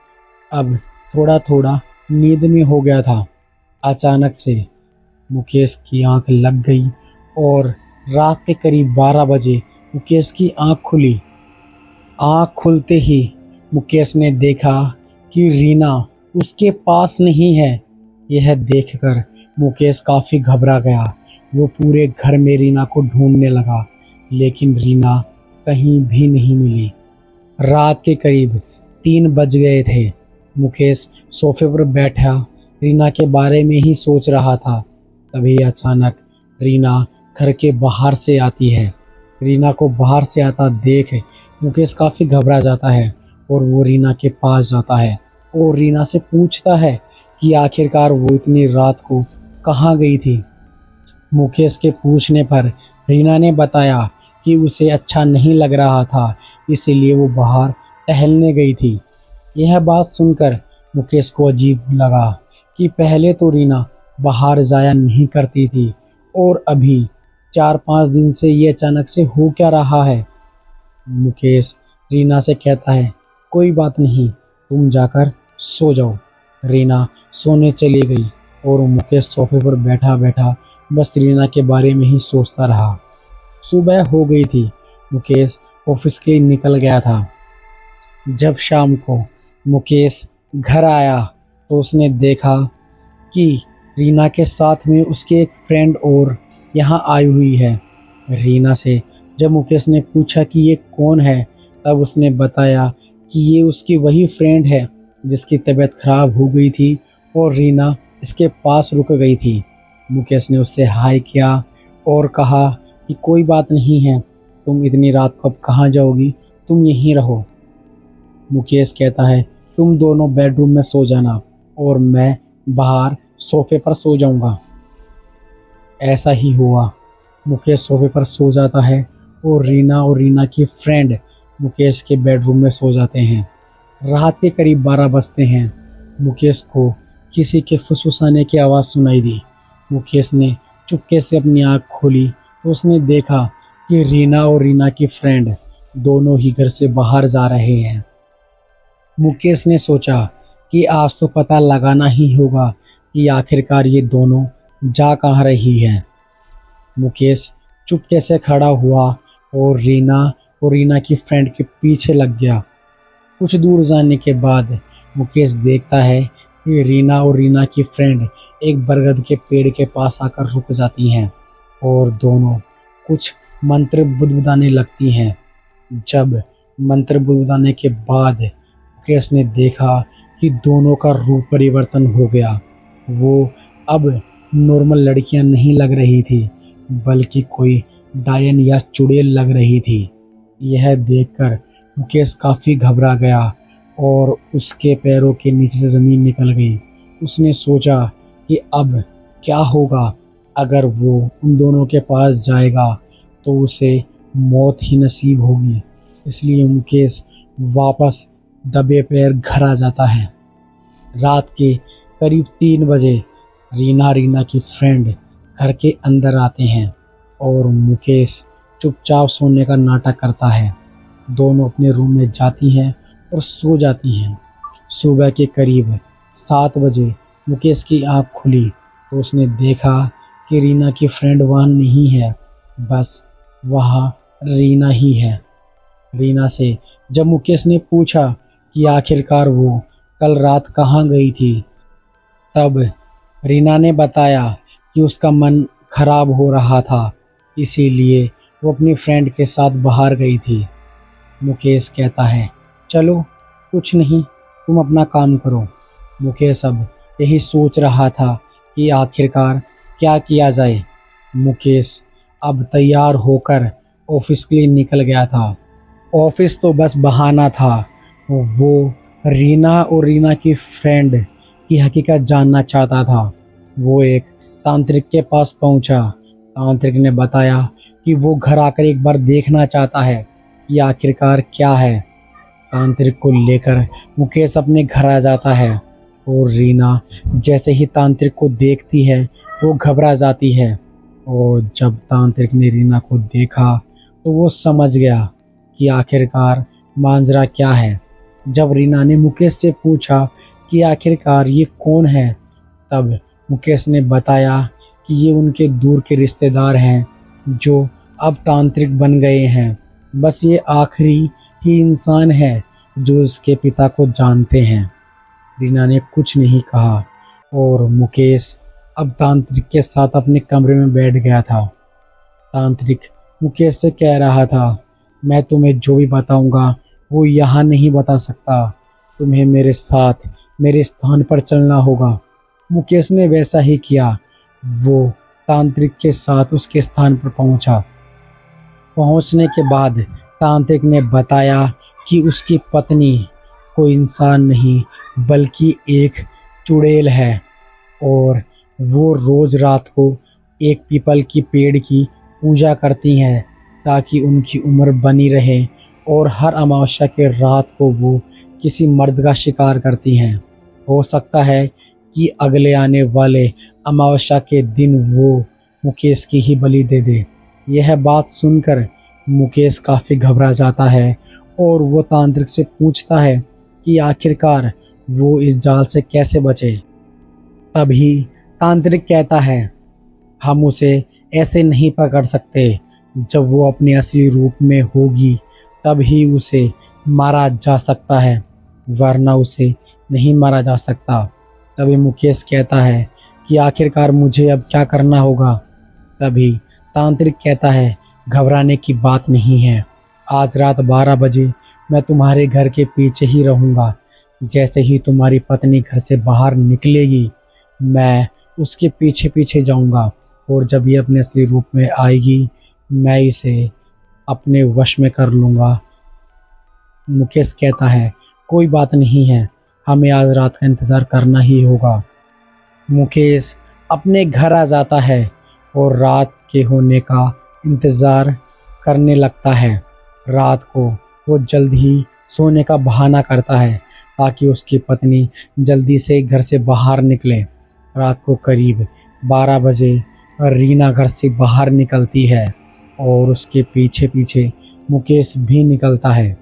अब थोड़ा थोड़ा नींद में हो गया था। अचानक से मुकेश की आंख लग गई और रात के करीब 12 बजे मुकेश की आंख खुली। आंख खुलते ही मुकेश ने देखा कि रीना उसके पास नहीं है। यह देखकर मुकेश काफ़ी घबरा गया। वो पूरे घर में रीना को ढूंढने लगा, लेकिन रीना कहीं भी नहीं मिली। रात के करीब 3 बज गए थे। मुकेश सोफे पर बैठा रीना के बारे में ही सोच रहा था। तभी अचानक रीना घर के बाहर से आती है। रीना को बाहर से आता देख मुकेश काफ़ी घबरा जाता है और वो रीना के पास जाता है और रीना से पूछता है कि आखिरकार वो इतनी रात को कहाँ गई थी। मुकेश के पूछने पर रीना ने बताया कि उसे अच्छा नहीं लग रहा था, इसीलिए वो बाहर टहलने गई थी। यह बात सुनकर मुकेश को अजीब लगा कि पहले तो रीना बाहर जाया नहीं करती थी और अभी 4-5 दिन से ये अचानक से हो क्या रहा है। मुकेश रीना से कहता है, कोई बात नहीं, तुम जाकर सो जाओ। रीना सोने चली गई और मुकेश सोफे पर बैठा बैठा बस रीना के बारे में ही सोचता रहा। सुबह हो गई थी। मुकेश ऑफिस के लिए निकल गया था। जब शाम को मुकेश घर आया तो उसने देखा कि रीना के साथ में उसके एक फ्रेंड और यहाँ आई हुई है। रीना से जब मुकेश ने पूछा कि ये कौन है, तब उसने बताया कि ये उसकी वही फ्रेंड है जिसकी तबीयत खराब हो गई थी और रीना इसके पास रुक गई थी। मुकेश ने उससे हाय किया और कहा कि कोई बात नहीं है, तुम इतनी रात को अब कहाँ जाओगी, तुम यहीं रहो। मुकेश कहता है तुम दोनों बेडरूम में सो जाना और मैं बाहर सोफे पर सो जाऊंगा। ऐसा ही हुआ। मुकेश सोफे पर सो जाता है और रीना की फ्रेंड मुकेश के बेडरूम में सो जाते हैं। रात के करीब 12 बजते हैं। मुकेश को किसी के फुसफुसाने की आवाज़ सुनाई दी। मुकेश ने चुपके से अपनी आँख खोली तो उसने देखा कि रीना की फ्रेंड दोनों ही घर से बाहर जा रहे हैं। मुकेश ने सोचा कि आज तो पता लगाना ही होगा कि आखिरकार ये दोनों जा कहाँ रही हैं। मुकेश चुपके से खड़ा हुआ और रीना की फ्रेंड के पीछे लग गया। कुछ दूर जाने के बाद मुकेश देखता है कि रीना की फ्रेंड एक बरगद के पेड़ के पास आकर रुक जाती हैं और दोनों कुछ मंत्र बुदबुदाने लगती हैं। जब मंत्र बुदबुदाने के बाद मुकेश ने देखा कि दोनों का रूप परिवर्तन हो गया। वो अब नॉर्मल लड़कियां नहीं लग रही थी, बल्कि कोई डायन या चुड़ैल लग रही थी। यह देखकर मुकेश काफ़ी घबरा गया और उसके पैरों के नीचे से ज़मीन निकल गई। उसने सोचा कि अब क्या होगा। अगर वो उन दोनों के पास जाएगा तो उसे मौत ही नसीब होगी। इसलिए मुकेश वापस दबे पैर घर आ जाता है। रात के करीब 3 बजे रीना की फ्रेंड घर के अंदर आते हैं और मुकेश चुपचाप सोने का नाटक करता है। दोनों अपने रूम में जाती हैं और सो जाती हैं। सुबह के करीब 7 बजे मुकेश की आँख खुली तो उसने देखा कि रीना की फ्रेंड वहाँ नहीं है, बस वहाँ रीना ही है। रीना से जब मुकेश ने पूछा कि आखिरकार वो कल रात कहाँ गई थी, तब रीना ने बताया कि उसका मन खराब हो रहा था, इसीलिए वो अपनी फ्रेंड के साथ बाहर गई थी। मुकेश कहता है चलो कुछ नहीं, तुम अपना काम करो। मुकेश अब यही सोच रहा था कि आखिरकार क्या किया जाए। मुकेश अब तैयार होकर ऑफिस के लिए निकल गया था। ऑफिस तो बस बहाना था। वो रीना की फ्रेंड की हकीकत जानना चाहता था। वो एक तांत्रिक के पास पहुंचा। तांत्रिक ने बताया कि वो घर आकर एक बार देखना चाहता है कि आखिरकार क्या है। तांत्रिक को लेकर मुकेश अपने घर आ जाता है और रीना जैसे ही तांत्रिक को देखती है वो घबरा जाती है। और जब तांत्रिक ने रीना को देखा तो वो समझ गया कि आखिरकार मांजरा क्या है। जब रीना ने मुकेश से पूछा कि आखिरकार ये कौन है, तब मुकेश ने बताया कि ये उनके दूर के रिश्तेदार हैं जो अब तांत्रिक बन गए हैं। बस ये आखिरी ही इंसान है जो इसके पिता को जानते हैं। रीना ने कुछ नहीं कहा और मुकेश अब तांत्रिक के साथ अपने कमरे में बैठ गया था। तांत्रिक मुकेश से कह रहा था मैं तुम्हें जो भी बताऊंगा वो यहाँ नहीं बता सकता, तुम्हें मेरे साथ मेरे स्थान पर चलना होगा। मुकेश ने वैसा ही किया। वो तांत्रिक के साथ उसके स्थान पर पहुंचा। पहुंचने के बाद तांत्रिक ने बताया कि उसकी पत्नी कोई इंसान नहीं बल्कि एक चुड़ैल है और वो रोज़ रात को एक पीपल की पेड़ की पूजा करती हैं ताकि उनकी उम्र बनी रहे, और हर अमावस्या के रात को वो किसी मर्द का शिकार करती हैं। हो सकता है कि अगले आने वाले अमावस्या के दिन वो मुकेश की ही बलि दे दे। यह बात सुनकर मुकेश काफ़ी घबरा जाता है और वो तांत्रिक से पूछता है कि आखिरकार वो इस जाल से कैसे बचे। तभी तांत्रिक कहता है हम उसे ऐसे नहीं पकड़ सकते, जब वो अपने असली रूप में होगी तब ही उसे मारा जा सकता है, वरना उसे नहीं मारा जा सकता। तभी मुकेश कहता है कि आखिरकार मुझे अब क्या करना होगा। तभी तांत्रिक कहता है, घबराने की बात नहीं है। आज रात 12 बजे मैं तुम्हारे घर के पीछे ही रहूँगा। जैसे ही तुम्हारी पत्नी घर से बाहर निकलेगी, मैं उसके पीछे पीछे जाऊँगा और जब ये अपने असली रूप में आएगी, मैं इसे अपने वश में कर लूँगा। मुकेश कहता है, कोई बात नहीं है, हमें आज रात का इंतज़ार करना ही होगा। मुकेश अपने घर आ जाता है और रात के होने का इंतज़ार करने लगता है। रात को वो जल्द ही सोने का बहाना करता है ताकि उसकी पत्नी जल्दी से घर से बाहर निकले। रात को करीब 12 बजे रीना घर से बाहर निकलती है और उसके पीछे पीछे मुकेश भी निकलता है।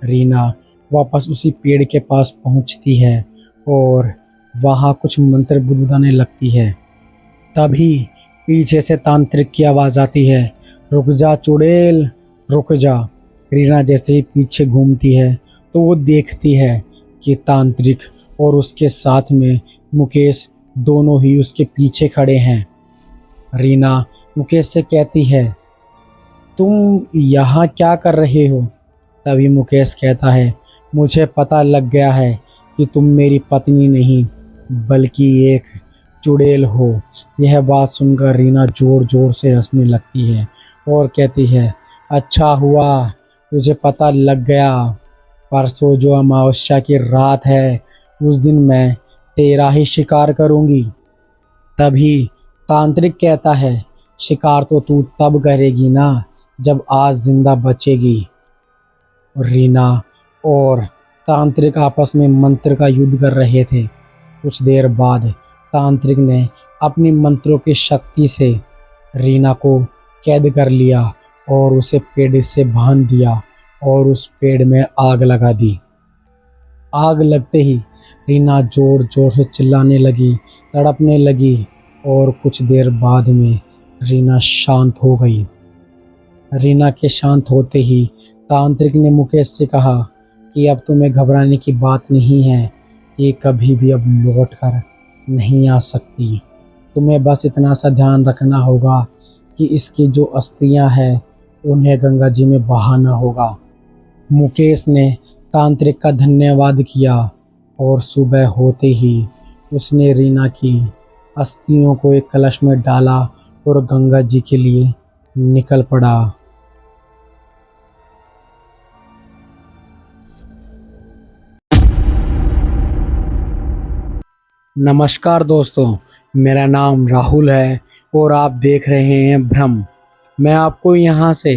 रीना वापस उसी पेड़ के पास पहुंचती है और वहाँ कुछ मंत्र बुदबुदाने लगती है। तभी पीछे से तांत्रिक की आवाज़ आती है, रुक जा चुड़ैल, रुक जा। रीना जैसे ही पीछे घूमती है तो वो देखती है कि तांत्रिक और उसके साथ में मुकेश दोनों ही उसके पीछे खड़े हैं। रीना मुकेश से कहती है, तुम यहाँ क्या कर रहे हो? तभी मुकेश कहता है, मुझे पता लग गया है कि तुम मेरी पत्नी नहीं बल्कि एक चुड़ैल हो। यह बात सुनकर रीना ज़ोर ज़ोर से हंसने लगती है और कहती है, अच्छा हुआ तुझे पता लग गया। परसों जो अमावस्या की रात है, उस दिन मैं तेरा ही शिकार करूँगी। तभी तांत्रिक कहता है, शिकार तो तू तब करेगी ना जब आज जिंदा बचेगी। रीना और तांत्रिक आपस में मंत्र का युद्ध कर रहे थे। कुछ देर बाद तांत्रिक ने अपनी मंत्रों की शक्ति से रीना को कैद कर लिया और उसे पेड़ से बांध दिया और उस पेड़ में आग लगा दी। आग लगते ही रीना जोर जोर से चिल्लाने लगी, तड़पने लगी और कुछ देर बाद में रीना शांत हो गई। रीना के शांत होते ही तांत्रिक ने मुकेश से कहा कि अब तुम्हें घबराने की बात नहीं है, ये कभी भी अब लौट कर नहीं आ सकती। तुम्हें बस इतना सा ध्यान रखना होगा कि इसकी जो अस्थियां हैं उन्हें गंगा जी में बहाना होगा। मुकेश ने तांत्रिक का धन्यवाद किया और सुबह होते ही उसने रीना की अस्थियों को एक कलश में डाला और गंगा जी के लिए निकल पड़ा। नमस्कार दोस्तों, मेरा नाम राहुल है और आप देख रहे हैं भ्रम। मैं आपको यहाँ से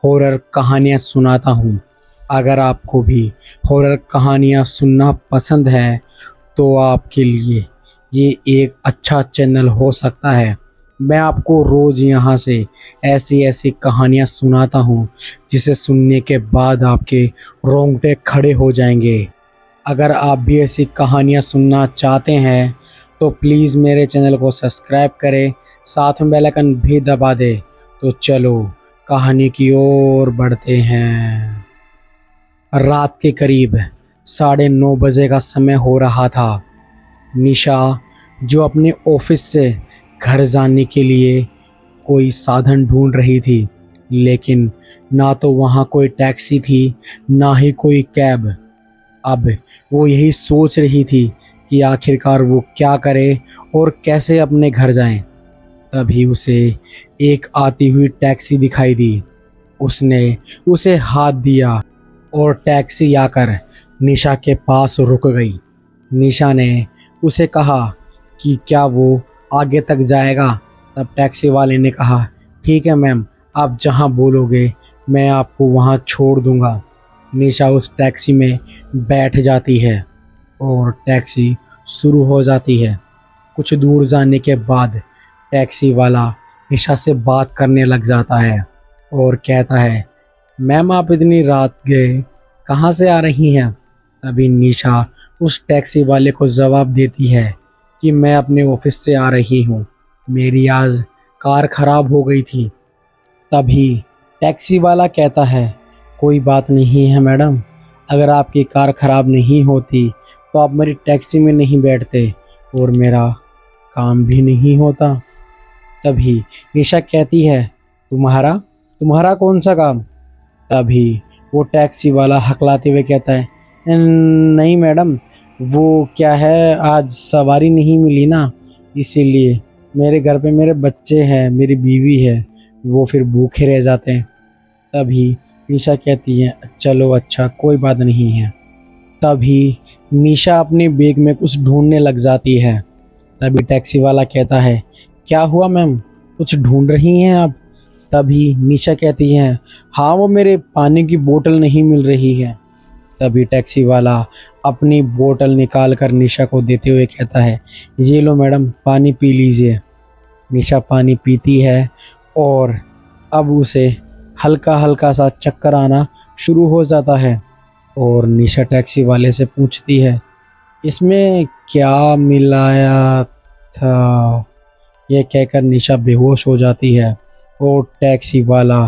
हॉरर कहानियाँ सुनाता हूँ। अगर आपको भी हॉरर कहानियाँ सुनना पसंद है तो आपके लिए ये एक अच्छा चैनल हो सकता है। मैं आपको रोज़ यहाँ से ऐसी ऐसी कहानियाँ सुनाता हूँ जिसे सुनने के बाद आपके रोंगटे खड़े हो जाएंगे। अगर आप भी ऐसी कहानियाँ सुनना चाहते हैं तो प्लीज़ मेरे चैनल को सब्सक्राइब करें, साथ में बेल आइकन भी दबा दें। तो चलो कहानी की ओर बढ़ते हैं। रात के करीब 9:30 बजे का समय हो रहा था। निशा जो अपने ऑफिस से घर जाने के लिए कोई साधन ढूंढ रही थी, लेकिन ना तो वहाँ कोई टैक्सी थी ना ही कोई कैब। अब वो यही सोच रही थी कि आखिरकार वो क्या करे और कैसे अपने घर जाएं। तभी उसे एक आती हुई टैक्सी दिखाई दी। उसने उसे हाथ दिया और टैक्सी आकर निशा के पास रुक गई। निशा ने उसे कहा कि क्या वो आगे तक जाएगा। तब टैक्सी वाले ने कहा, ठीक है मैम, आप जहां बोलोगे मैं आपको वहां छोड़ दूंगा। निशा उस टैक्सी में बैठ जाती है और टैक्सी शुरू हो जाती है। कुछ दूर जाने के बाद टैक्सी वाला निशा से बात करने लग जाता है और कहता है, मैम आप इतनी रात गए कहाँ से आ रही हैं? तभी निशा उस टैक्सी वाले को जवाब देती है कि मैं अपने ऑफिस से आ रही हूँ, मेरी आज कार ख़राब हो गई थी। तभी टैक्सी वाला कहता है, कोई बात नहीं है मैडम, अगर आपकी कार ख़राब नहीं होती तो तो आप मेरी टैक्सी में नहीं बैठते और मेरा काम भी नहीं होता। तभी निशा कहती है, तुम्हारा तुम्हारा कौन सा काम? तभी वो टैक्सी वाला हकलाते हुए कहता है, नहीं मैडम, वो क्या है, आज सवारी नहीं मिली ना, इसीलिए मेरे घर पे मेरे बच्चे हैं, मेरी बीवी है, वो फिर भूखे रह जाते हैं। तभी निशा कहती है, चलो अच्छा, कोई बात नहीं है। तभी निशा अपने बैग में कुछ ढूंढने लग जाती है। तभी टैक्सी वाला कहता है, क्या हुआ मैम, कुछ ढूंढ रही हैं आप? तभी निशा कहती है, हाँ वो मेरे पानी की बोतल नहीं मिल रही है। तभी टैक्सी वाला अपनी बोतल निकाल कर निशा को देते हुए कहता है, ये लो मैडम, पानी पी लीजिए। निशा पानी पीती है और अब उसे हल्का हल्का सा चक्कर आना शुरू हो जाता है और निशा टैक्सी वाले से पूछती है, इसमें क्या मिलाया था? यह कहकर निशा बेहोश हो जाती है और टैक्सी वाला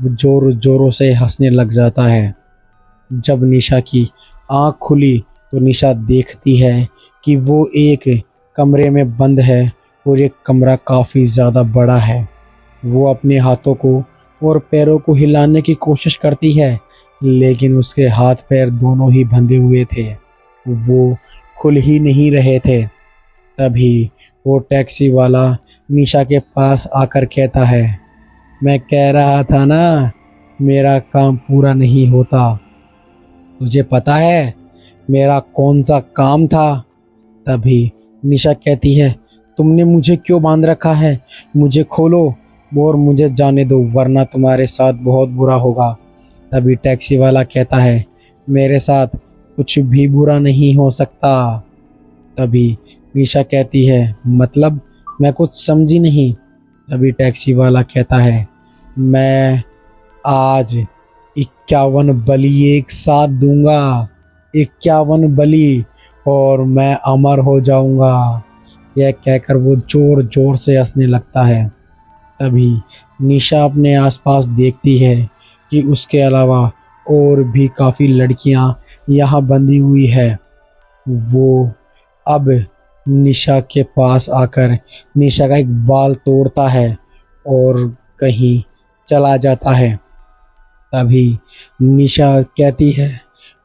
जोर जोरों से हंसने लग जाता है। जब निशा की आंख खुली तो निशा देखती है कि वो एक कमरे में बंद है और ये कमरा काफ़ी ज़्यादा बड़ा है। वो अपने हाथों को और पैरों को हिलाने की कोशिश करती है, लेकिन उसके हाथ पैर दोनों ही बंधे हुए थे, वो खुल ही नहीं रहे थे। तभी वो टैक्सी वाला निशा के पास आकर कहता है, मैं कह रहा था ना, मेरा काम पूरा नहीं होता। तुझे पता है मेरा कौन सा काम था? तभी निशा कहती है, तुमने मुझे क्यों बांध रखा है? मुझे खोलो और मुझे जाने दो, वरना तुम्हारे साथ बहुत बुरा होगा। तभी टैक्सी वाला कहता है, मेरे साथ कुछ भी बुरा नहीं हो सकता। तभी निशा कहती है, मतलब? मैं कुछ समझी नहीं। तभी टैक्सी वाला कहता है, मैं आज 51 बलि एक साथ दूंगा, 51 बलि, और मैं अमर हो जाऊंगा। यह कहकर वो जोर जोर से हंसने लगता है। तभी निशा अपने आसपास देखती है कि उसके अलावा और भी काफ़ी लड़कियां यहाँ बंधी हुई है। वो अब निशा के पास आकर निशा का एक बाल तोड़ता है और कहीं चला जाता है। तभी निशा कहती है,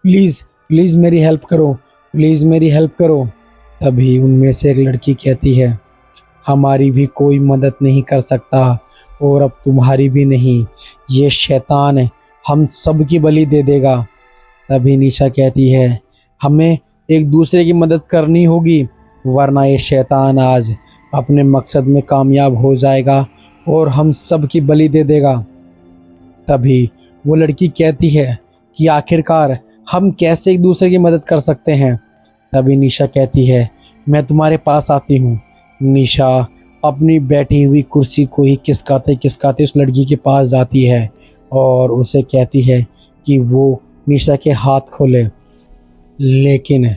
प्लीज़ प्लीज़ मेरी हेल्प करो, प्लीज़ मेरी हेल्प करो। तभी उनमें से एक लड़की कहती है, हमारी भी कोई मदद नहीं कर सकता और अब तुम्हारी भी नहीं, ये शैतान हम सब की बलि दे देगा। तभी निशा कहती है, हमें एक दूसरे की मदद करनी होगी, वरना ये शैतान आज अपने मकसद में कामयाब हो जाएगा और हम सब की बलि दे देगा। तभी वो लड़की कहती है कि आखिरकार हम कैसे एक दूसरे की मदद कर सकते हैं। तभी निशा कहती है, मैं तुम्हारे पास आती हूँ। निशा अपनी बैठी हुई कुर्सी को ही खिसकाते खिसकाते उस लड़की के पास जाती है और उसे कहती है कि वो निशा के हाथ खोले, लेकिन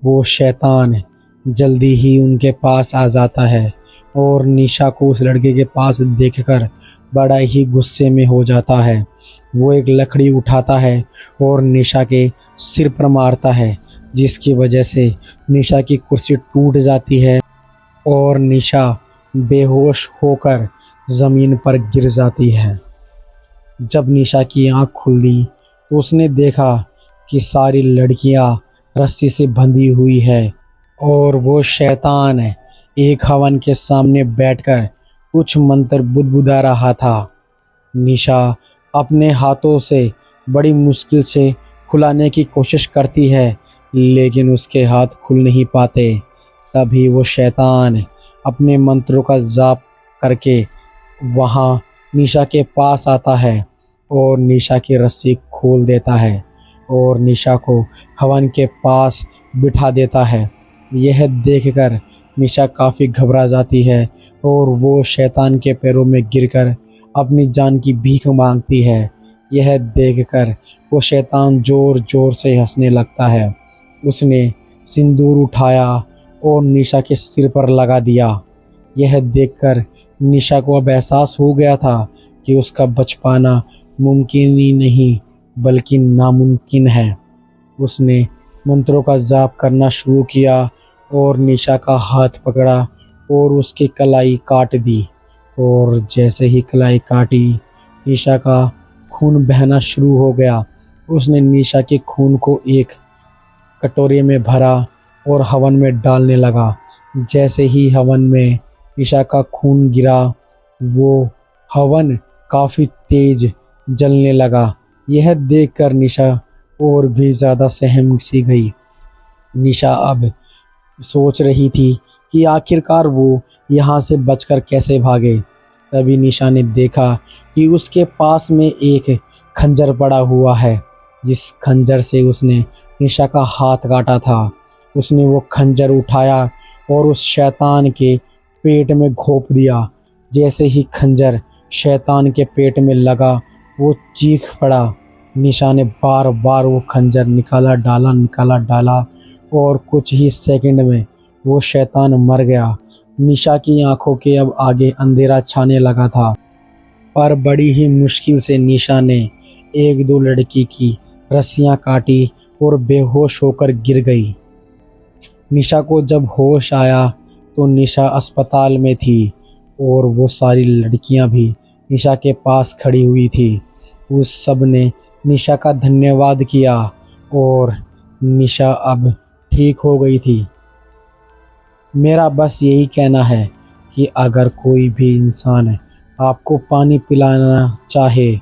वो शैतान जल्दी ही उनके पास आ जाता है और निशा को उस लड़के के पास देखकर बड़ा ही गुस्से में हो जाता है। वो एक लकड़ी उठाता है और निशा के सिर पर मारता है, जिसकी वजह से निशा की कुर्सी टूट जाती है और निशा बेहोश होकर ज़मीन पर गिर जाती है। जब निशा की आंख खुली तो उसने देखा कि सारी लड़कियां रस्सी से बंधी हुई है और वो शैतान एक हवन के सामने बैठकर कुछ मंत्र बुदबुदा रहा था। निशा अपने हाथों से बड़ी मुश्किल से खुलाने की कोशिश करती है, लेकिन उसके हाथ खुल नहीं पाते। तभी वो शैतान अपने मंत्रों का जाप करके वहाँ निशा के पास आता है और निशा की रस्सी खोल देता है और निशा को हवन के पास बिठा देता है। यह देखकर निशा काफ़ी घबरा जाती है और वो शैतान के पैरों में गिरकर अपनी जान की भीख मांगती है। यह देखकर वो शैतान ज़ोर ज़ोर से हंसने लगता है। उसने सिंदूर उठाया और निशा के सिर पर लगा दिया। यह देखकर निशा को अब एहसास हो गया था कि उसका बच पाना मुमकिन ही नहीं बल्कि नामुमकिन है। उसने मंत्रों का जाप करना शुरू किया और निशा का हाथ पकड़ा और उसकी कलाई काट दी। और जैसे ही कलाई काटी, निशा का खून बहना शुरू हो गया। उसने निशा के खून को एक कटोरे में भरा और हवन में डालने लगा। जैसे ही हवन में निशा का खून गिरा, वो हवन काफ़ी तेज जलने लगा। यह देखकर निशा और भी ज़्यादा सहम सी गई। निशा अब सोच रही थी कि आखिरकार वो यहाँ से बचकर कैसे भागे। तभी निशा ने देखा कि उसके पास में एक खंजर पड़ा हुआ है, जिस खंजर से उसने निशा का हाथ काटा था। उसने वो खंजर उठाया और उस शैतान के पेट में घोंप दिया। जैसे ही खंजर शैतान के पेट में लगा, वो चीख पड़ा। निशा ने बार बार वो खंजर निकाला डाला और कुछ ही सेकंड में वो शैतान मर गया। निशा की आंखों के अब आगे अंधेरा छाने लगा था, पर बड़ी ही मुश्किल से निशा ने एक दो लड़की की रस्सियां काटी और बेहोश होकर गिर गई। निशा को जब होश आया तो निशा अस्पताल में थी और वो सारी लड़कियां भी निशा के पास खड़ी हुई थी। उस सब ने निशा का धन्यवाद किया और निशा अब ठीक हो गई थी। मेरा बस यही कहना है कि अगर कोई भी इंसान आपको पानी पिलाना चाहे,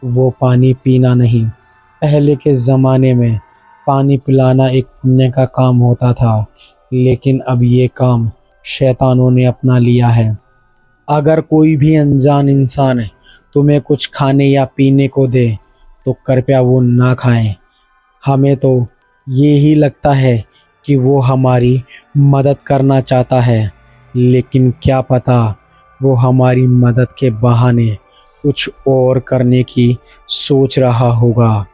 वो पानी पीना नहीं। पहले के ज़माने में पानी पिलाना एक पुण्य का काम होता था, लेकिन अब ये काम शैतानों ने अपना लिया है। अगर कोई भी अनजान इंसान तुम्हें कुछ खाने या पीने को दे, तो कृपया वो ना खाएं। हमें तो ये ही लगता है कि वो हमारी मदद करना चाहता है, लेकिन क्या पता वो हमारी मदद के बहाने कुछ और करने की सोच रहा होगा।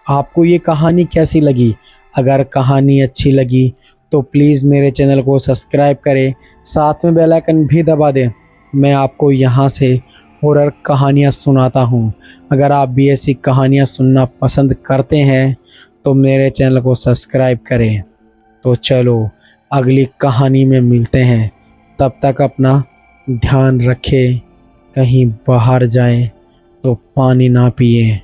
आपको ये कहानी कैसी लगी? अगर कहानी अच्छी लगी तो प्लीज़ मेरे चैनल को सब्सक्राइब करें, साथ में बेल आइकन भी दबा दें। मैं आपको यहाँ से हॉरर कहानियाँ सुनाता हूँ। अगर आप भी ऐसी कहानियाँ सुनना पसंद करते हैं तो मेरे चैनल को सब्सक्राइब करें। तो चलो अगली कहानी में मिलते हैं। तब तक अपना ध्यान रखें, कहीं बाहर जाएं तो पानी ना पिएं।